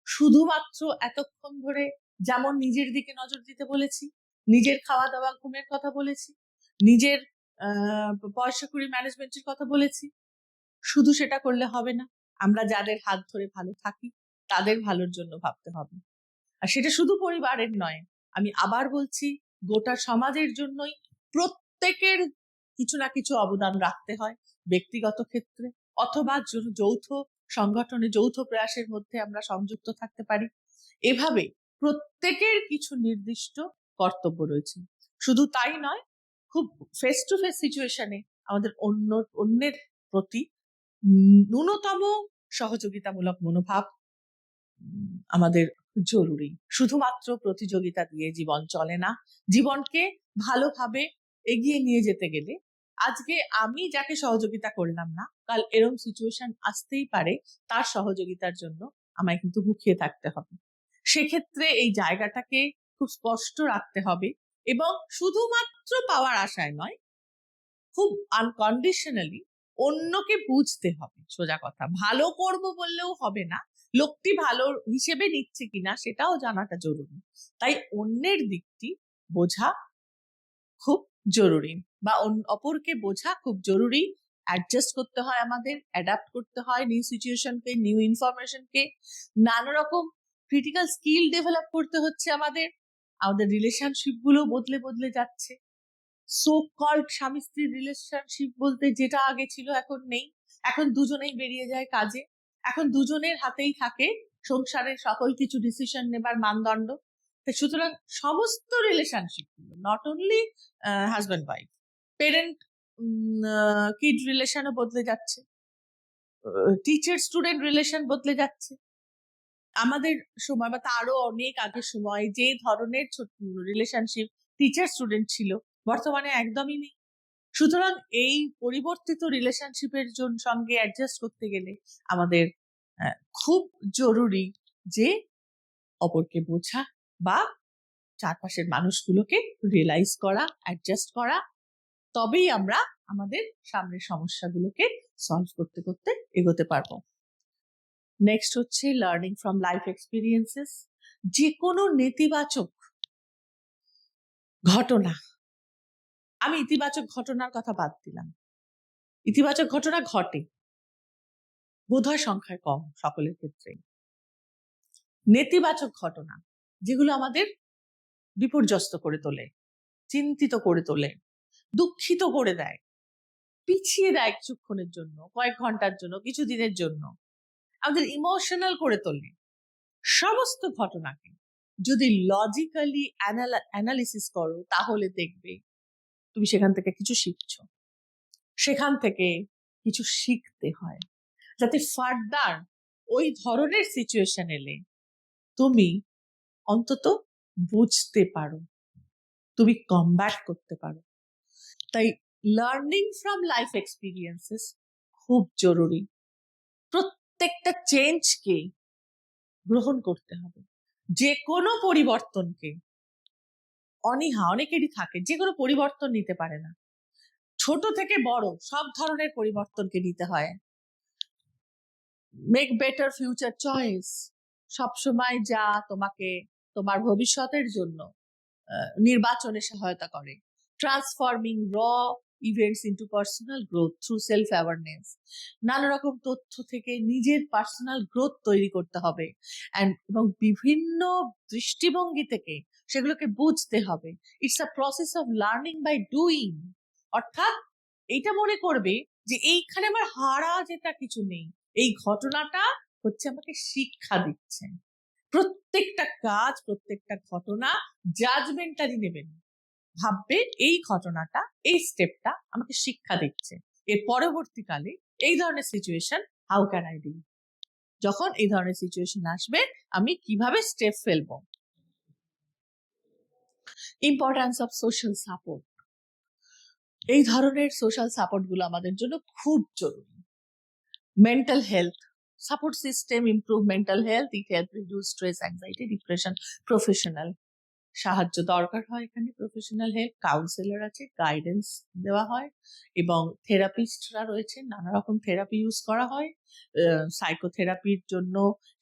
শুধুমাত্র এতক্ষণ ধরে যেমন নিজের দিকে নজর দিতে বলেছি, নিজের খাওয়া দাওয়া ঘুমের কথা বলেছি, নিজের পয়সা কড়ি ম্যানেজমেন্টের কথা বলেছি, শুধু সেটা করলে হবে না। আমরা যাদের হাত ধরে ভালো থাকি তাদের ভালোর জন্য ভাবতে হবে। আর সেটা শুধু পরিবারের নয়, আমি আবার বলছি গোটা সমাজের জন্যই প্রত্যেকের কিছু না কিছু অবদান রাখতে হয়, ব্যক্তিগত ক্ষেত্রে অথবা যৌথ সংগঠনে যৌথ প্রয়াসের মধ্যে আমরা সংযুক্ত থাকতে পারি। এভাবে প্রত্যেকের কিছু নির্দিষ্ট কর্তব্য রয়েছে। শুধু তাই নয়, খুব ফেস টু ফেস সিচুয়েশনে আমাদের অন্যের প্রতি ন্যূনতম সহযোগিতামূলক মনোভাব আমাদের জরুরি। শুধুমাত্র প্রতিযোগিতা দিয়ে জীবন চলে না। জীবনকে ভালোভাবে এগিয়ে নিয়ে যেতে গেলে আজকে আমি যাকে সহযোগিতা করলাম না, কাল এরকম সিচুয়েশন আসতেই পারে, তার সহযোগিতার জন্য আমায় কিন্তু মুখিয়ে থাকতে হবে। সেক্ষেত্রে এই জায়গাটাকে খুব স্পষ্ট রাখতে হবে এবং শুধুমাত্র পাওয়ার আশায় নয়, খুব আনকন্ডিশনালি অন্যকে বুঝতে হবে। সোজা কথা, ভালো করব বললেও হবে না, লোকটি ভালো হিসেবে নিচ্ছে কিনা সেটাও জানাটা জরুরি। তাই অন্যের দিকটি বোঝা খুব জরুরি, বা অপরকে বোঝা খুব জরুরি। অ্যাডজাস্ট করতে হয়, আমাদের অ্যাডাপ্ট করতে হয় নিউ সিচুয়েশনকে, নিউ ইনফরমেশনকে। নানা রকম ক্রিটিক্যাল স্কিল ডেভেলপ করতে হচ্ছে আমাদের। আমাদের রিলেশনশিপ গুলো বদলে বদলে যাচ্ছে। সো কল্ড স্বামী স্ত্রীর রিলেশনশিপ বলতে যেটা আগে ছিল এখন নেই। এখন দুজনেই বেরিয়ে যায় কাজে, এখন দুজনের হাতেই থাকে সংসারের সকল কিছু ডিসিশন নেবার মানদণ্ড। সুতরাং সমস্ত রিলেশনশিপ গুলো, not only husband wife, parent kid রিলেশনও বদলে যাচ্ছে, টিচার স্টুডেন্ট রিলেশন বদলে যাচ্ছে। আমাদের সময় বা তারও অনেক আগের সময় যে ধরনের রিলেশনশিপ টিচার স্টুডেন্ট ছিল, বর্তমানে একদমই নেই। সুতরাং এই পরিবর্তিত রিলেশনশিপের সঙ্গে অ্যাডজাস্ট করতে গেলে আমাদের খুব জরুরি যে অপরকে বোঝা বা চারপাশের মানুষগুলোকে রিয়েলাইজ করা, অ্যাডজাস্ট করা। তবেই আমরা আমাদের সামনের সমস্যাগুলোকে সলভ করতে করতে এগোতে পারবো। নেক্সট হচ্ছে লার্নিং ফ্রম লাইফ এক্সপিরিয়েন্সেস। যে কোনো নেতিবাচক ঘটনা, আমি ইতিবাচক ঘটনার কথা বাদ দিলাম, ইতিবাচক ঘটনা ঘটে বোধহয় সংখ্যায় কম সকলের ক্ষেত্রে। নেতিবাচক ঘটনা যেগুলো আমাদের বিপর্যস্ত করে তোলে, চিন্তিত করে তোলে, দুঃখিত করে দেয়, পিছিয়ে দেয় কিছুক্ষণের জন্য, কয়েক ঘন্টার জন্য, কিছু দিনের জন্য, আমাদের ইমোশনাল করে তোলে, সমস্ত ঘটনাকে যদি লজিক্যালি অ্যানালিসিস করো তাহলে দেখবে তুমি সেখান থেকে কিছু শিখছো, সেখান থেকে কিছু শিখতে হয়, যাতে ফার্দার ওই ধরনের সিচুয়েশন এলে তুমি অন্তত বুঝতে পারো, তুমি কমব্যাট করতে পারো। তাই লার্নিং ফ্রম লাইফ এক্সপিরিয়েন্সেস খুব জরুরি। প্রত্যেকটা চেঞ্জকে গ্রহণ করতে হবে, যে কোনো পরিবর্তনকে। অনীহা অনেকেরই থাকে, যে কোনো পরিবর্তন নিতে পারে না, ছোট থেকে বড় সব ধরনের পরিবর্তনকে নিতে হয়। মেক বেটার ফিউচার চয়েস, সবসময় যা তোমাকে তোমার ভবিষ্যতের জন্য নির্বাচনে সহায়তা করে। ট্রান্সফর্মিং র events into personal growth through self awareness, নানা রকম তথ্য থেকে নিজের পার্সোনাল গ্রোথ তৈরি করতে হবে, এবং বিভিন্ন দৃষ্টিভঙ্গি থেকে সেগুলোকে বুঝতে হবে। It's a process of learning by doing. অর্থাৎ এইটা মনে করবে যে এইখানে আমার হারা যেটা কিছু নেই, এই ঘটনাটা হচ্ছে আমাকে শিক্ষা দিচ্ছে। প্রত্যেকটা কাজ, প্রত্যেকটা ঘটনা জাজমেন্টালি নেবেন, ভাববে এই ঘটনাটা, এই স্টেপটা আমাকে শিক্ষা দিচ্ছে, এর পরবর্তীকালে এই ধরনের situation how can I deal, যখন এই ধরনের সিচুয়েশন আসবে আমি কিভাবে স্টেপ ফেলবো। ইম্পর্টেন্স অফ সোশ্যাল সাপোর্ট, এই ধরনের সোশ্যাল সাপোর্ট গুলো আমাদের জন্য খুব জরুরি। Mental health support system improve mental health, it help reduce stress, anxiety, depression. Professional সাহায্য দরকার হয় এখানে, প্রফেশনাল হেল্প, কাউন্সিলর আছে, গাইডেন্স দেওয়া হয়, এবং থেরাপিস্টরা রয়েছে, নানা রকম থেরাপি ইউজ করা হয়। সাইকোথেরাপির জন্য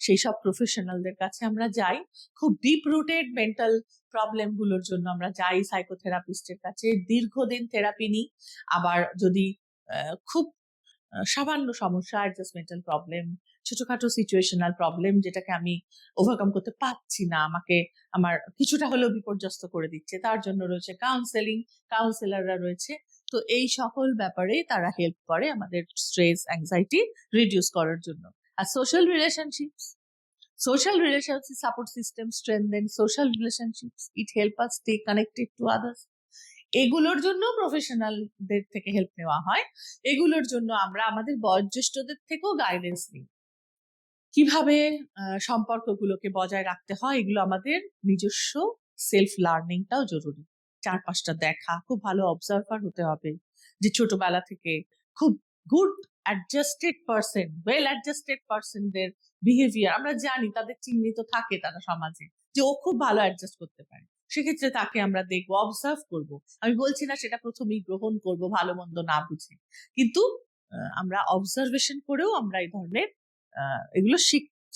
সেই সব প্রফেশনালদের কাছে আমরা যাই। খুব ডিপ রুটেড মেন্টাল প্রবলেম গুলোর জন্য আমরা যাই সাইকোথেরাপিস্টের কাছে, দীর্ঘদিন থেরাপি নিই। আবার যদি খুব সামান্য সমস্যা, অ্যাডজাস্টমেন্টাল প্রবলেম, ছোটখাটো সিচুয়েশনাল প্রবলেম যেটাকে আমি ওভারকাম করতে পারছি না, আমাকে আমার কিছুটা হলেও বিপর্যস্ত করে দিচ্ছে, তার জন্য রয়েছে কাউন্সেলিং, কাউন্সিলররা রয়েছে। তো এই সকল ব্যাপারে তারা হেল্প করে আমাদের স্ট্রেস, অ্যাংজাইটি রিডিউস করার জন্য। আর social relationships, social relationship support system strengthen social relationships, it help us stay connected to others. এগুলোর জন্য প্রফেশনালদের থেকে হেল্প নেওয়া হয়। এগুলোর জন্য আমরা আমাদের বয়োজ্যেষ্ঠদের থেকেও গাইডেন্স নিই, কিভাবে সম্পর্কগুলোকে বজায় রাখতে হয়। এগুলো আমাদের নিজস্ব সেলফ লার্নিংটাও জরুরি। চারপাশটা দেখা, খুব ভালো অবজার্ভার হতে হবে, যে ছোটবেলা থেকে খুব good adjusted person, well adjusted পার্সনদের বিহেভিয়ার আমরা জানি, তাদের চিহ্নিত থাকে তারা সমাজে, যে ও খুব ভালো অ্যাডজাস্ট করতে পারে, সেক্ষেত্রে তাকে আমরা দেখবো, অবজার্ভ করব। আমি বলছি না সেটা প্রথমেই গ্রহণ করব ভালো মন্দ না বুঝে, কিন্তু আমরা অবজারভেশন করেও আমরা এই ধরনের এগুলো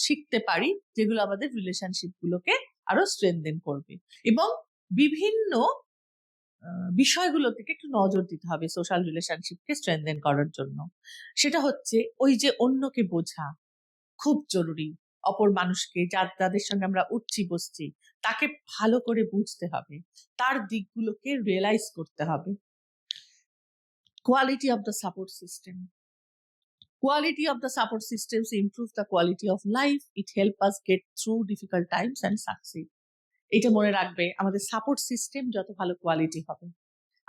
শিখতে পারি, যেগুলো আমাদের রিলেশনশিপ গুলোকে আরো স্ট্রেনথেন করবে। এবং বিভিন্ন বিষয়গুলো থেকে একটু নজর দিতে হবে সোশ্যাল রিলেশনশিপকে স্ট্রেনথেন করার জন্য। সেটা হচ্ছে ওই যে অন্যকে বোঝা খুব জরুরি। অপর মানুষকে, যাদের সঙ্গে আমরা উঠছি বসছি, তাকে ভালো করে বুঝতে হবে, তার দিকগুলোকে রিয়েলাইজ করতে হবে। Quality of the support system, quality of the support systems improve the quality of life, it help us get through difficult times and succeed. এটা মনে রাখবে, আমাদের সাপোর্ট সিস্টেম যত ভালো কোয়ালিটি হবে,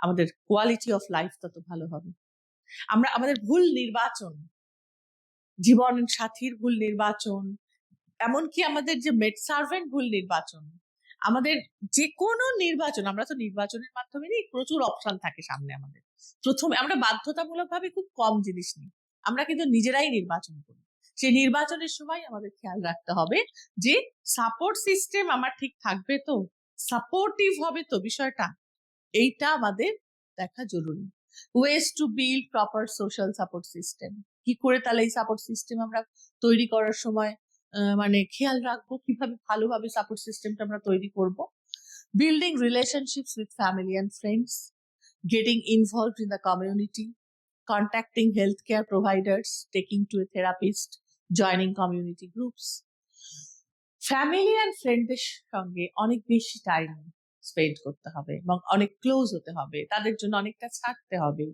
আমাদের কোয়ালিটি অফ লাইফ তত ভালো হবে। আমরা আমাদের ভুল নির্বাচন, জীবন সাথীর ভুল নির্বাচন, এমনকি আমাদের যে মেড সার্ভেন্ট ভুল নির্বাচন, আমাদের যে কোনো নির্বাচন, আমরা তো নির্বাচনের মাধ্যমে নিই, প্রচুর অপশন থাকে সামনে আমাদের। প্রথমে আমরা বাধ্যতামূলক ভাবে খুব কম জিনিস নিই, আমরা কিন্তু নিজেরাই নির্বাচন করি। সেই নির্বাচনের সময় আমাদের খেয়াল রাখতে হবে যে সাপোর্ট সিস্টেম আমার ঠিক থাকবে তো, সাপোর্টিভ হবে তো বিষয়টা, এইটা আমাদের দেখা জরুরি। Ways to build proper social support system, কি করে তাহলে এই সাপোর্ট সিস্টেম আমরা তৈরি করার সময় মানে খেয়াল রাখবো, কিভাবে ভালোভাবে সাপোর্ট সিস্টেমটা আমরা তৈরি করব। Building relationships with family and friends, getting involved in the community, contacting healthcare providers, taking to a therapist, joining community groups. Family and ফ্রেন্ডদের সঙ্গে অনেক বেশি টাইম স্পেন্ড করতে হবে এবং অনেক ক্লোজ হতে হবে, তাদের জন্য অনেকটা ছাড়তে হবে,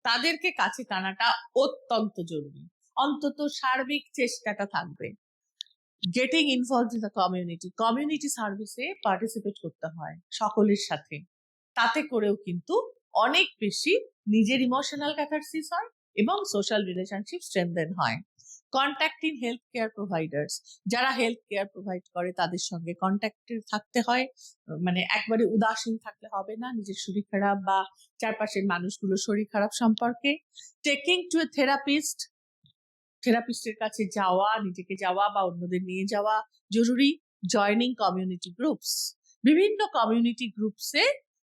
তাদেরকে কাছে টানাটা অত্যন্ত জরুরি। অন্তত সার্বিক চেষ্টাটা থাকবে। Getting involve in the community সার্ভিসে পার্টিসিপেট করতে হয় সকলের সাথে, তাতে করেও কিন্তু অনেক বেশি নিজের ইমোশনাল ক্যাথারসিস হয় এবং সোশ্যাল রিলেশনশিপ স্ট্রেনথেন হয়। কন্ট্যাক্টিং হেলথ কেয়ার প্রোভাইডার্স, যারা হেলথ কেয়ার প্রোভাইড করে তাদের সঙ্গে কন্ট্যাক্টে থাকতে হয়, মানে একবারে উদাসীন থাকলে হবে না নিজের শরীর খারাপ বা চারপাশের মানুষগুলোর শরীর খারাপ সম্পর্কে। টেকিং টু এ থেরাপিস্টের কাছে যাওয়া, নিজেকে যাওয়া বা অন্যদের নিয়ে যাওয়া জরুরি। জয়নিং কমিউনিটি গ্রুপস, বিভিন্ন কমিউনিটি গ্রুপসে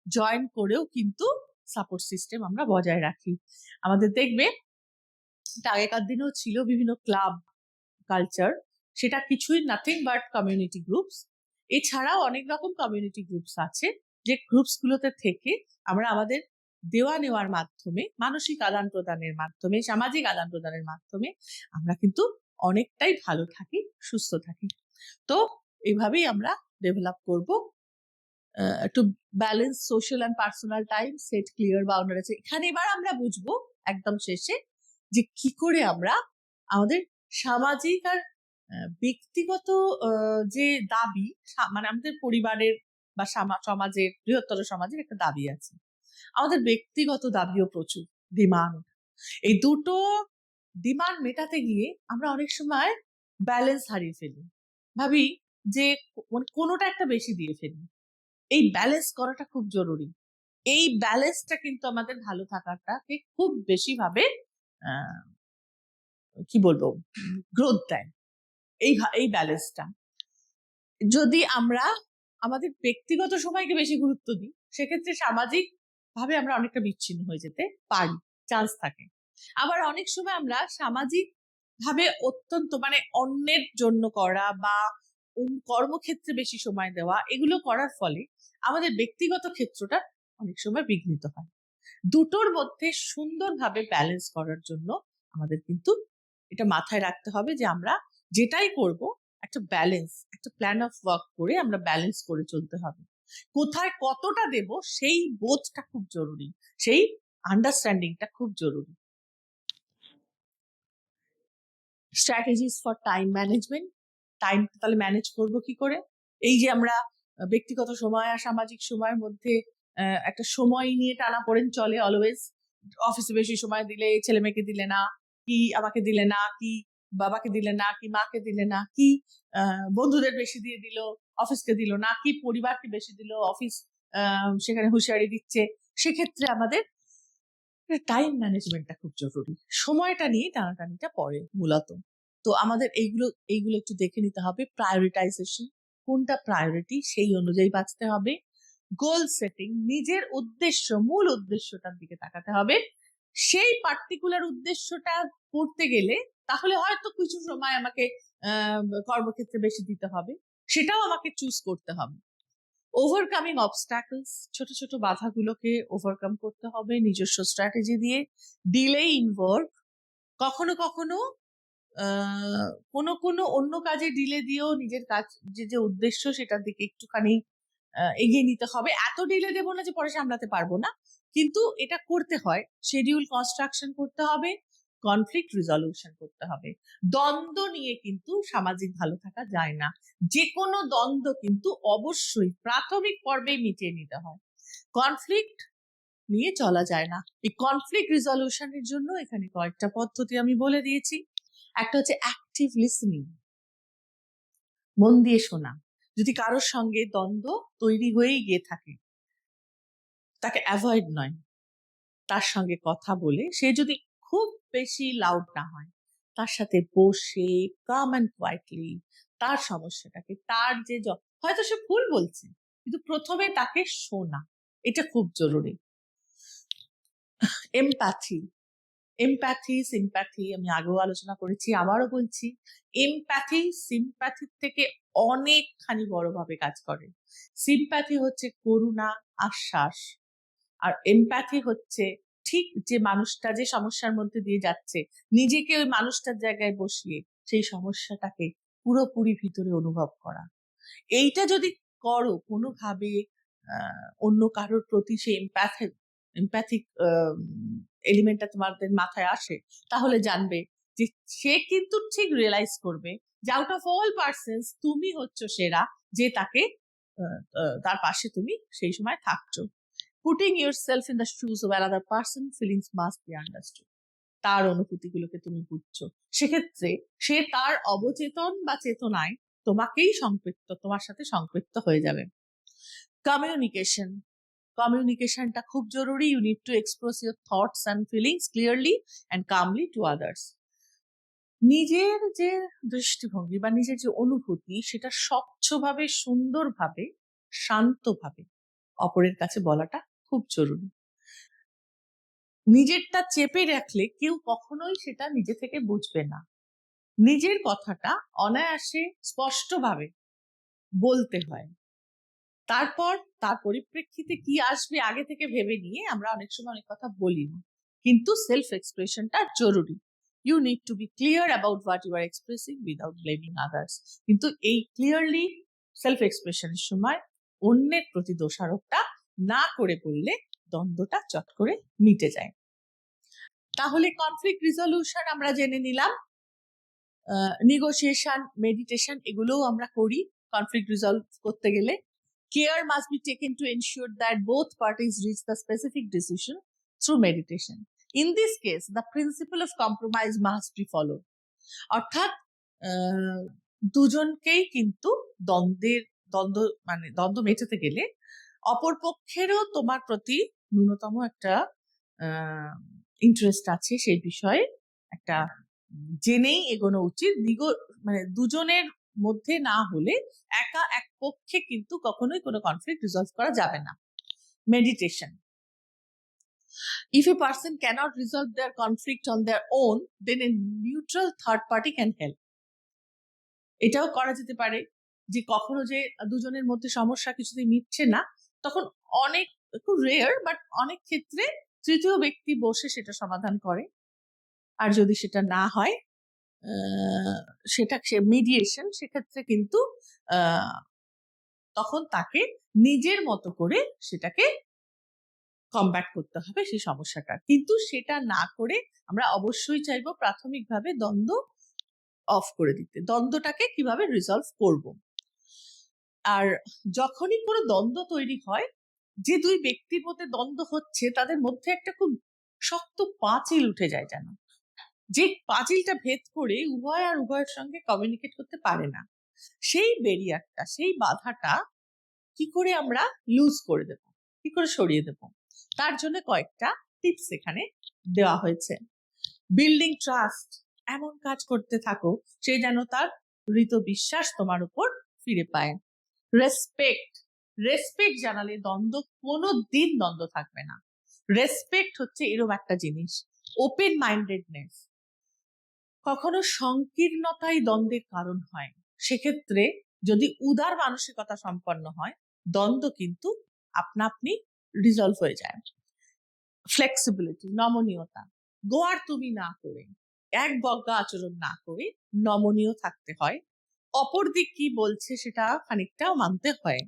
জয়েন করেও কিন্তু সাপোর্ট সিস্টেম আমরা বজায় রাখি। আমাদের দেখবে আগেকার দিনেও ছিল বিভিন্ন ক্লাব কালচার, সেটা কিছুই নাথিং বাট কমিউনিটি গ্রুপস। এছাড়াও অনেক রকম কমিউনিটি গ্রুপস আছে, যে গ্রুপস গুলোতে থেকে আমরা আমাদের দেওয়া নেওয়ার মাধ্যমে, মানসিক আদান প্রদানের মাধ্যমে, সামাজিক আদান প্রদানের মাধ্যমে আমরা কিন্তু অনেকটাই ভালো থাকি, সুস্থ থাকি। তো এইভাবেই আমরা ডেভেলপ করব to balance social and personal time, set clear boundaries. এখানে এবার আমরা বুঝবো একদম শেষে যে কি করে আমরা আমাদের সামাজিক আর ব্যক্তিগত যে দাবি, মানে আমাদের পরিবারের বা সমাজের, বৃহত্তর সমাজের একটা দাবি আছে, আমাদের ব্যক্তিগত দাবিও প্রচুর, ডিমান্ড। এই দুটো ডিমান্ড মেটাতে গিয়ে আমরা অনেক সময় ব্যালেন্স হারিয়ে ফেলি, ভাবি যে কোনোটা একটা বেশি দিয়ে ফেলি। এই ব্যালেন্স করাটা খুব জরুরি। এই ব্যালেন্সটা কিন্তু আমাদের ভালো থাকাটাকে খুব বেশি ভাবে কি বলবো গ্রোথ দেয়। এই ব্যালেন্সটা যদি আমরা আমাদের ব্যক্তিগত সময়কে বেশি গুরুত্ব দিই, সেক্ষেত্রে সামাজিক ভাবে আমরা অনেকটা বিচ্ছিন্ন হয়ে যেতে পারি, চান্স থাকে। আবার অনেক সময় আমরা সামাজিক ভাবে অত্যন্ত, মানে অন্যের জন্য করা বা কর্মক্ষেত্রে বেশি সময় দেওয়া, এগুলো করার ফলে আমাদের ব্যক্তিগত ক্ষেত্রটা অনেক সময় বিঘ্নিত হয়। দুটোর মধ্যে সুন্দরভাবে ব্যালেন্স করার জন্য আমাদের কিন্তু এটা মাথায় রাখতে হবে যে আমরা যেটাই করব একটা ব্যালেন্স, একটা প্ল্যান অফ ওয়ার্ক করে আমরা ব্যালেন্স করে চলতে হবে। কোথায় কতটা দেব সেই বোধটা খুব জরুরি, সেই আন্ডারস্ট্যান্ডিংটা খুব জরুরি। Strategies for time management, time তাহলে ম্যানেজ করব কি করে? এই যে আমরা ব্যক্তিগত সময় আর সামাজিক সময়ের মধ্যে একটা সময় নিয়ে টানাপোড়েন চলে অলওয়েজ, অফিসে বেশি সময় দিলে ছেলে মেয়েকে দিলে না, কি আমাকে দিলে না, কি বাবাকে দিলে না, কি মাকে দিলে না, কি বন্ধুদের বেশি দিয়ে দিল, অফিসকে দিল না, কি পরিবারকে বেশি দিল, অফিস সেখানে হুঁশিয়ারি দিচ্ছে। সেক্ষেত্রে আমাদের টাইম ম্যানেজমেন্টটা খুব জরুরি। সময়টা নিয়ে টানাটানিটা পড়ে মূলত। তো আমাদের এইগুলো একটু দেখে নিতে হবে। প্রায়োরিটাইজেশন, কোনটা প্রায়োরিটি সেই অনুযায়ী বাঁচতে হবে। গোল সেটিং, নিজের উদ্দেশ্য, মূল উদ্দেশ্যটার দিকে তাকাতে হবে। সেই পার্টিকুলার উদ্দেশ্যটা করতে গেলে তাহলে হয়তো কিছু সময় আমাকে কর্মক্ষেত্রে বেশি দিতে হবে, সেটাও আমাকে চুজ করতে হবে। ওভারকামিং অবস্ট্যাকলস, ছোট ছোট বাধাগুলোকে ওভারকাম করতে হবে নিজস্ব স্ট্র্যাটেজি দিয়ে। ডিলে ইনভলভ, কখনো কখনো কোনো অন্য কাজে ডিলে দিয়েও নিজের কাজ, যে উদ্দেশ্য সেটার দিকে একটুখানি এগিয়ে নিতে হবে। এত ডিলে দেবো না যে পরে সামলাতে পারবো না, কিন্তু এটা করতে হয়। শিডিউল কনস্ট্রাকশন করতে হবে, কনফ্লিক্ট রিজলিউশন করতে হবে। দ্বন্দ্ব নিয়ে কিন্তু সামাজিক ভালো থাকা যায় না। যে কোনো দ্বন্দ্ব কিন্তু অবশ্যই প্রাথমিক পর্বেই মিটিয়ে নিতে হয়, কনফ্লিক্ট নিয়ে চলা যায় না। এই কনফ্লিক্ট রিজলিউশনের জন্য এখানে কয়েকটা পদ্ধতি আমি বলে দিয়েছি। একটা হচ্ছে অ্যাক্টিভ লিসনিং, মন দিয়ে শোনা। যদি কারোর সঙ্গে দ্বন্দ্ব তৈরি হয়েই গিয়ে থাকে, তাকে অ্যাভয়েড নয়, তার সঙ্গে কথা বলে, সে যদি খুব বেশি লাউড না হয়, তার সাথে বসে কাম অ্যান্ড কোয়াইটলি তার সমস্যাটাকে, তার যে হয়তো সে ভুল বলছে, কিন্তু প্রথমে তাকে শোনা, এটা খুব জরুরি। এমপ্যাথি সিম্প্যাথি আমি আগেও আলোচনা করেছি, আবারও বলছি, এমপ্যাথি সিম্প্যাথির থেকে অনেকখানি বড়ভাবে কাজ করে। সিম্প্যাথি হচ্ছে করুণা, আশ্বাস, আর এমপ্যাথি হচ্ছে ঠিক যে মানুষটা যে সমস্যার মধ্যে দিয়ে যাচ্ছে, নিজেকে ওই মানুষটার জায়গায় বসিয়ে সেই সমস্যাটাকে পুরোপুরি ভিতরে অনুভব করা। এইটা যদি করো কোনোভাবে, অন্য কারোর প্রতি সেই এমপ্যাথিক এলিমেন্টটা তোমাদের মাথায় আসে, তাহলে জানবে যে সে কিন্তু ঠিক রিয়েলাইজ করবে যে আউট অফ অল পার্সনস তুমি হচ্ছে সেরা, যে তাকে তার পাশে তুমি সেই সময় থাকছো। Putting yourself in the shoes of another person, feelings must be understood. তার অনুভূতিগুলোকে তুমি বুঝছো, সেক্ষেত্রে সে তার অবচেতন বা চেতনায় তোমাকেই তোমার সাথে সম্পৃক্ত হয়ে যাবে। কমিউনিকেশনটা খুব জরুরি। You need to express your thoughts and feelings clearly and calmly to others. নিজের যে দৃষ্টিভঙ্গি বা নিজের যে অনুভূতি, সেটা স্বচ্ছভাবে, সুন্দরভাবে, শান্তভাবে অপরের কাছে বলাটা খুব জরুরি। নিজেরটা চেপে রাখলে কেউ কখনোই সেটা নিজে থেকে বুঝবে না। নিজের কথাটা অনায়াসে স্পষ্টভাবে বলতে হয়। তারপর তার পরিপ্রেক্ষিতে কি আসবে আগে থেকে ভেবে নিয়ে আমরা অনেক সময় অনেক কথা বলি না, কিন্তু সেলফ এক্সপ্রেশনটা জরুরি। You need to be clear about what you are expressing without blaming others. কিন্তু এই ক্লিয়ারলি সেলফ এক্সপ্রেশনের সময় অন্যের প্রতি দোষারোপটা না করে বললে দ্বন্দ্বটা চট করে মিটে যায়। তাহলে কনফ্লিক্ট রিজলিউশন আমরা জেনে নিলাম, নেগোসিয়েশন, মেডিটেশন এগুলোও আমরা করি কনফ্লিক্ট রিজলভ করতে গেলে। Care must be taken to ensure that both parties reach the specific decision through meditation. In this case, the principle of compromise must be followed. অর্থাৎ দুজনকেই কিন্তু দ্বন্দ্ব মেটাতে গেলে অপর পক্ষেরও তোমার প্রতি ন্যূনতম একটা ইন্টারেস্ট আছে সেই বিষয়ে একটা জেনেই এগোনো উচিত। দুজনের মধ্যে না হলে একা এক পক্ষে কিন্তু কখনোই কোনো কনফ্লিক্ট রিজলভ করা যাবে না। Meditation. If a person cannot resolve their conflict on their own, then a neutral third party can help. এটাও করা যেতে পারে যে কখনো যে দুজনের মধ্যে সমস্যা কিছুতেই মিটছে না, তখন অনেক, খুব রেয়ার বাট অনেক ক্ষেত্রে তৃতীয় ব্যক্তি বসে সেটা সমাধান করে। আর যদি সেটা না হয় সেটা মিডিয়েশন, সেক্ষেত্রে কিন্তু তখন তাকে নিজের মতো করে সেটাকে কমব্যাট করতে হবে সেই সমস্যাটা। কিন্তু সেটা না করে আমরা অবশ্যই চাইবো প্রাথমিকভাবে দ্বন্দ্ব অফ করে দিতে, দ্বন্দ্বটাকে কিভাবে রিজলভ করব। আর যখনই কোনো দ্বন্দ্ব তৈরি হয়, যে দুই ব্যক্তির মধ্যে দ্বন্দ্ব হচ্ছে তাদের মধ্যে একটা খুব শক্ত পাঁচিল উঠে যায়, যেন যে পাঁচিলটা ভেদ করে উভয় আর উভয়ের সঙ্গে কমিউনিকেট করতে পারে না। সেই ব্যারিয়ারটা, সেই বাধাটা কি করে আমরা লুজ করে দেব, কি করে সরিয়ে দেব, তার জন্য কয়েকটা টিপস এখানে দেওয়া হয়েছে। বিল্ডিং ট্রাস্ট, এমন কাজ করতে থাকো সে যেন তার হৃত বিশ্বাস তোমার উপর ফিরে পায়। রেসপেক্ট জানালে কোনো দিন দ্বন্দ্ব থাকবে না। রেসপেক্ট হচ্ছে এরকম একটা জিনিস। ওপেন মাইন্ডেডনেস, কখনো সংকীর্ণতাই দ্বন্দ্বের কারণ হয়, সেক্ষেত্রে যদি উদার মানসিকতা সম্পন্ন হয় দ্বন্দ্ব কিন্তু আপনা আপনি রিজলভ হয়ে যায়। ফ্লেক্সিবিলিটি, নমনীয়তা, গোয়ার তুমি না করে, এক বজ্ঞা আচরণ না করে নমনীয় থাকতে হয়। অপর দিক কি বলছে সেটা খানিকটাও মানতে হয়।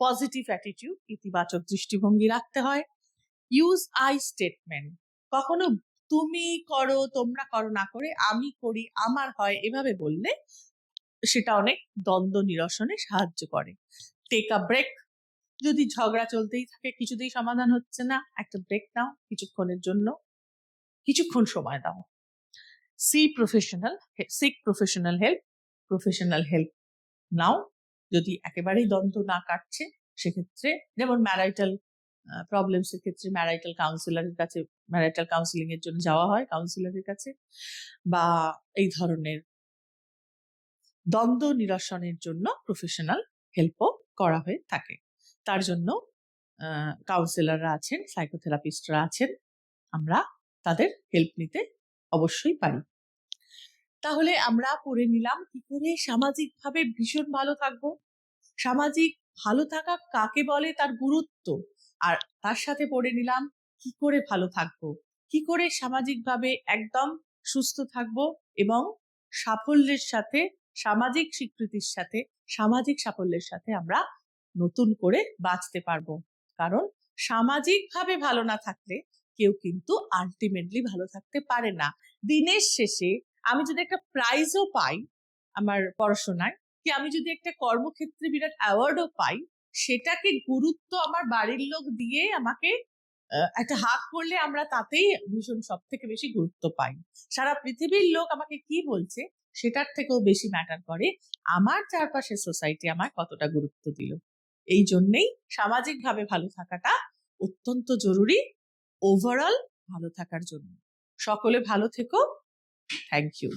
পজিটিভ অ্যাটিটিউড, ইতিবাচক দৃষ্টিভঙ্গি রাখতে হয়। ইউজ আই স্টেটমেন্ট, কখনো তুমি করো, তোমরা করো না করে আমি করি, আমার হয়, এভাবে বললে সেটা অনেক দ্বন্দ্ব নিরসনে সাহায্য করে। টেক আ ব্রেক, যদি ঝগড়া চলতেই থাকে, কিছুতেই সমাধান হচ্ছে না, একটা ব্রেক নাও, কিছুক্ষণের জন্য কিছুক্ষণ সময় দাও। সিক প্রফেশনাল হেল্প নাও যদি একেবারেই দ্বন্দ্ব না কাটছে। সেক্ষেত্রে যেমন ম্যারাইটাল প্রবলেমস এর ক্ষেত্রে ম্যারাইটাল কাউন্সিলিং এর জন্য যাওয়া হয় কাউন্সিলরের কাছে, বা এই ধরনের দ্বন্দ্ব নিরসনের জন্য প্রফেশনাল হেল্পও করা হয়ে থাকে। তার জন্য কাউন্সিলররা আছেন, সাইকোথেরাপিস্টরা আছেন, আমরা তাদের হেল্প নিতে অবশ্যই পারি। তাহলে আমরা পড়ে নিলাম কি করে সামাজিকভাবে ভীষণ ভালো থাকবো, সামাজিক ভালো থাকা কাকে বলে, তার গুরুত্ব, আর তার সাথে পড়ে নিলাম কি করে ভালো থাকবো, কি করে সামাজিকভাবে একদম সুস্থ থাকবো এবং সাফল্যের সাথে, সামাজিক স্বীকৃতির সাথে, সামাজিক সাফল্যের সাথে আমরা নতুন করে বাঁচতে পারবো। কারণ সামাজিকভাবে ভালো না থাকলে কেউ কিন্তু আলটিমেটলি ভালো থাকতে পারে না। দিনের শেষে আমি যদি একটা প্রাইজও পাই, আমার পড়াশোনায়, কি আমি যদি একটা কর্মক্ষেত্রে বিরাট অ্যাওয়ার্ডও পাই, সেটাকে গুরুত্ব আমার বাড়ির লোক দিয়ে আমাকে একটা হাক করলে আমরা তাতেই ভীষণ সব থেকে বেশি গুরুত্ব পাই। সারা পৃথিবীর লোক আমাকে কি বলছে সেটার থেকেও বেশি ম্যাটার করে আমার চারপাশের সোসাইটি আমার কতটা গুরুত্ব দিল। এই জন্যেই সামাজিকভাবে ভালো থাকাটা অত্যন্ত জরুরি ওভারঅল ভালো থাকার জন্য। সকলে ভালো থেকো। Thank you.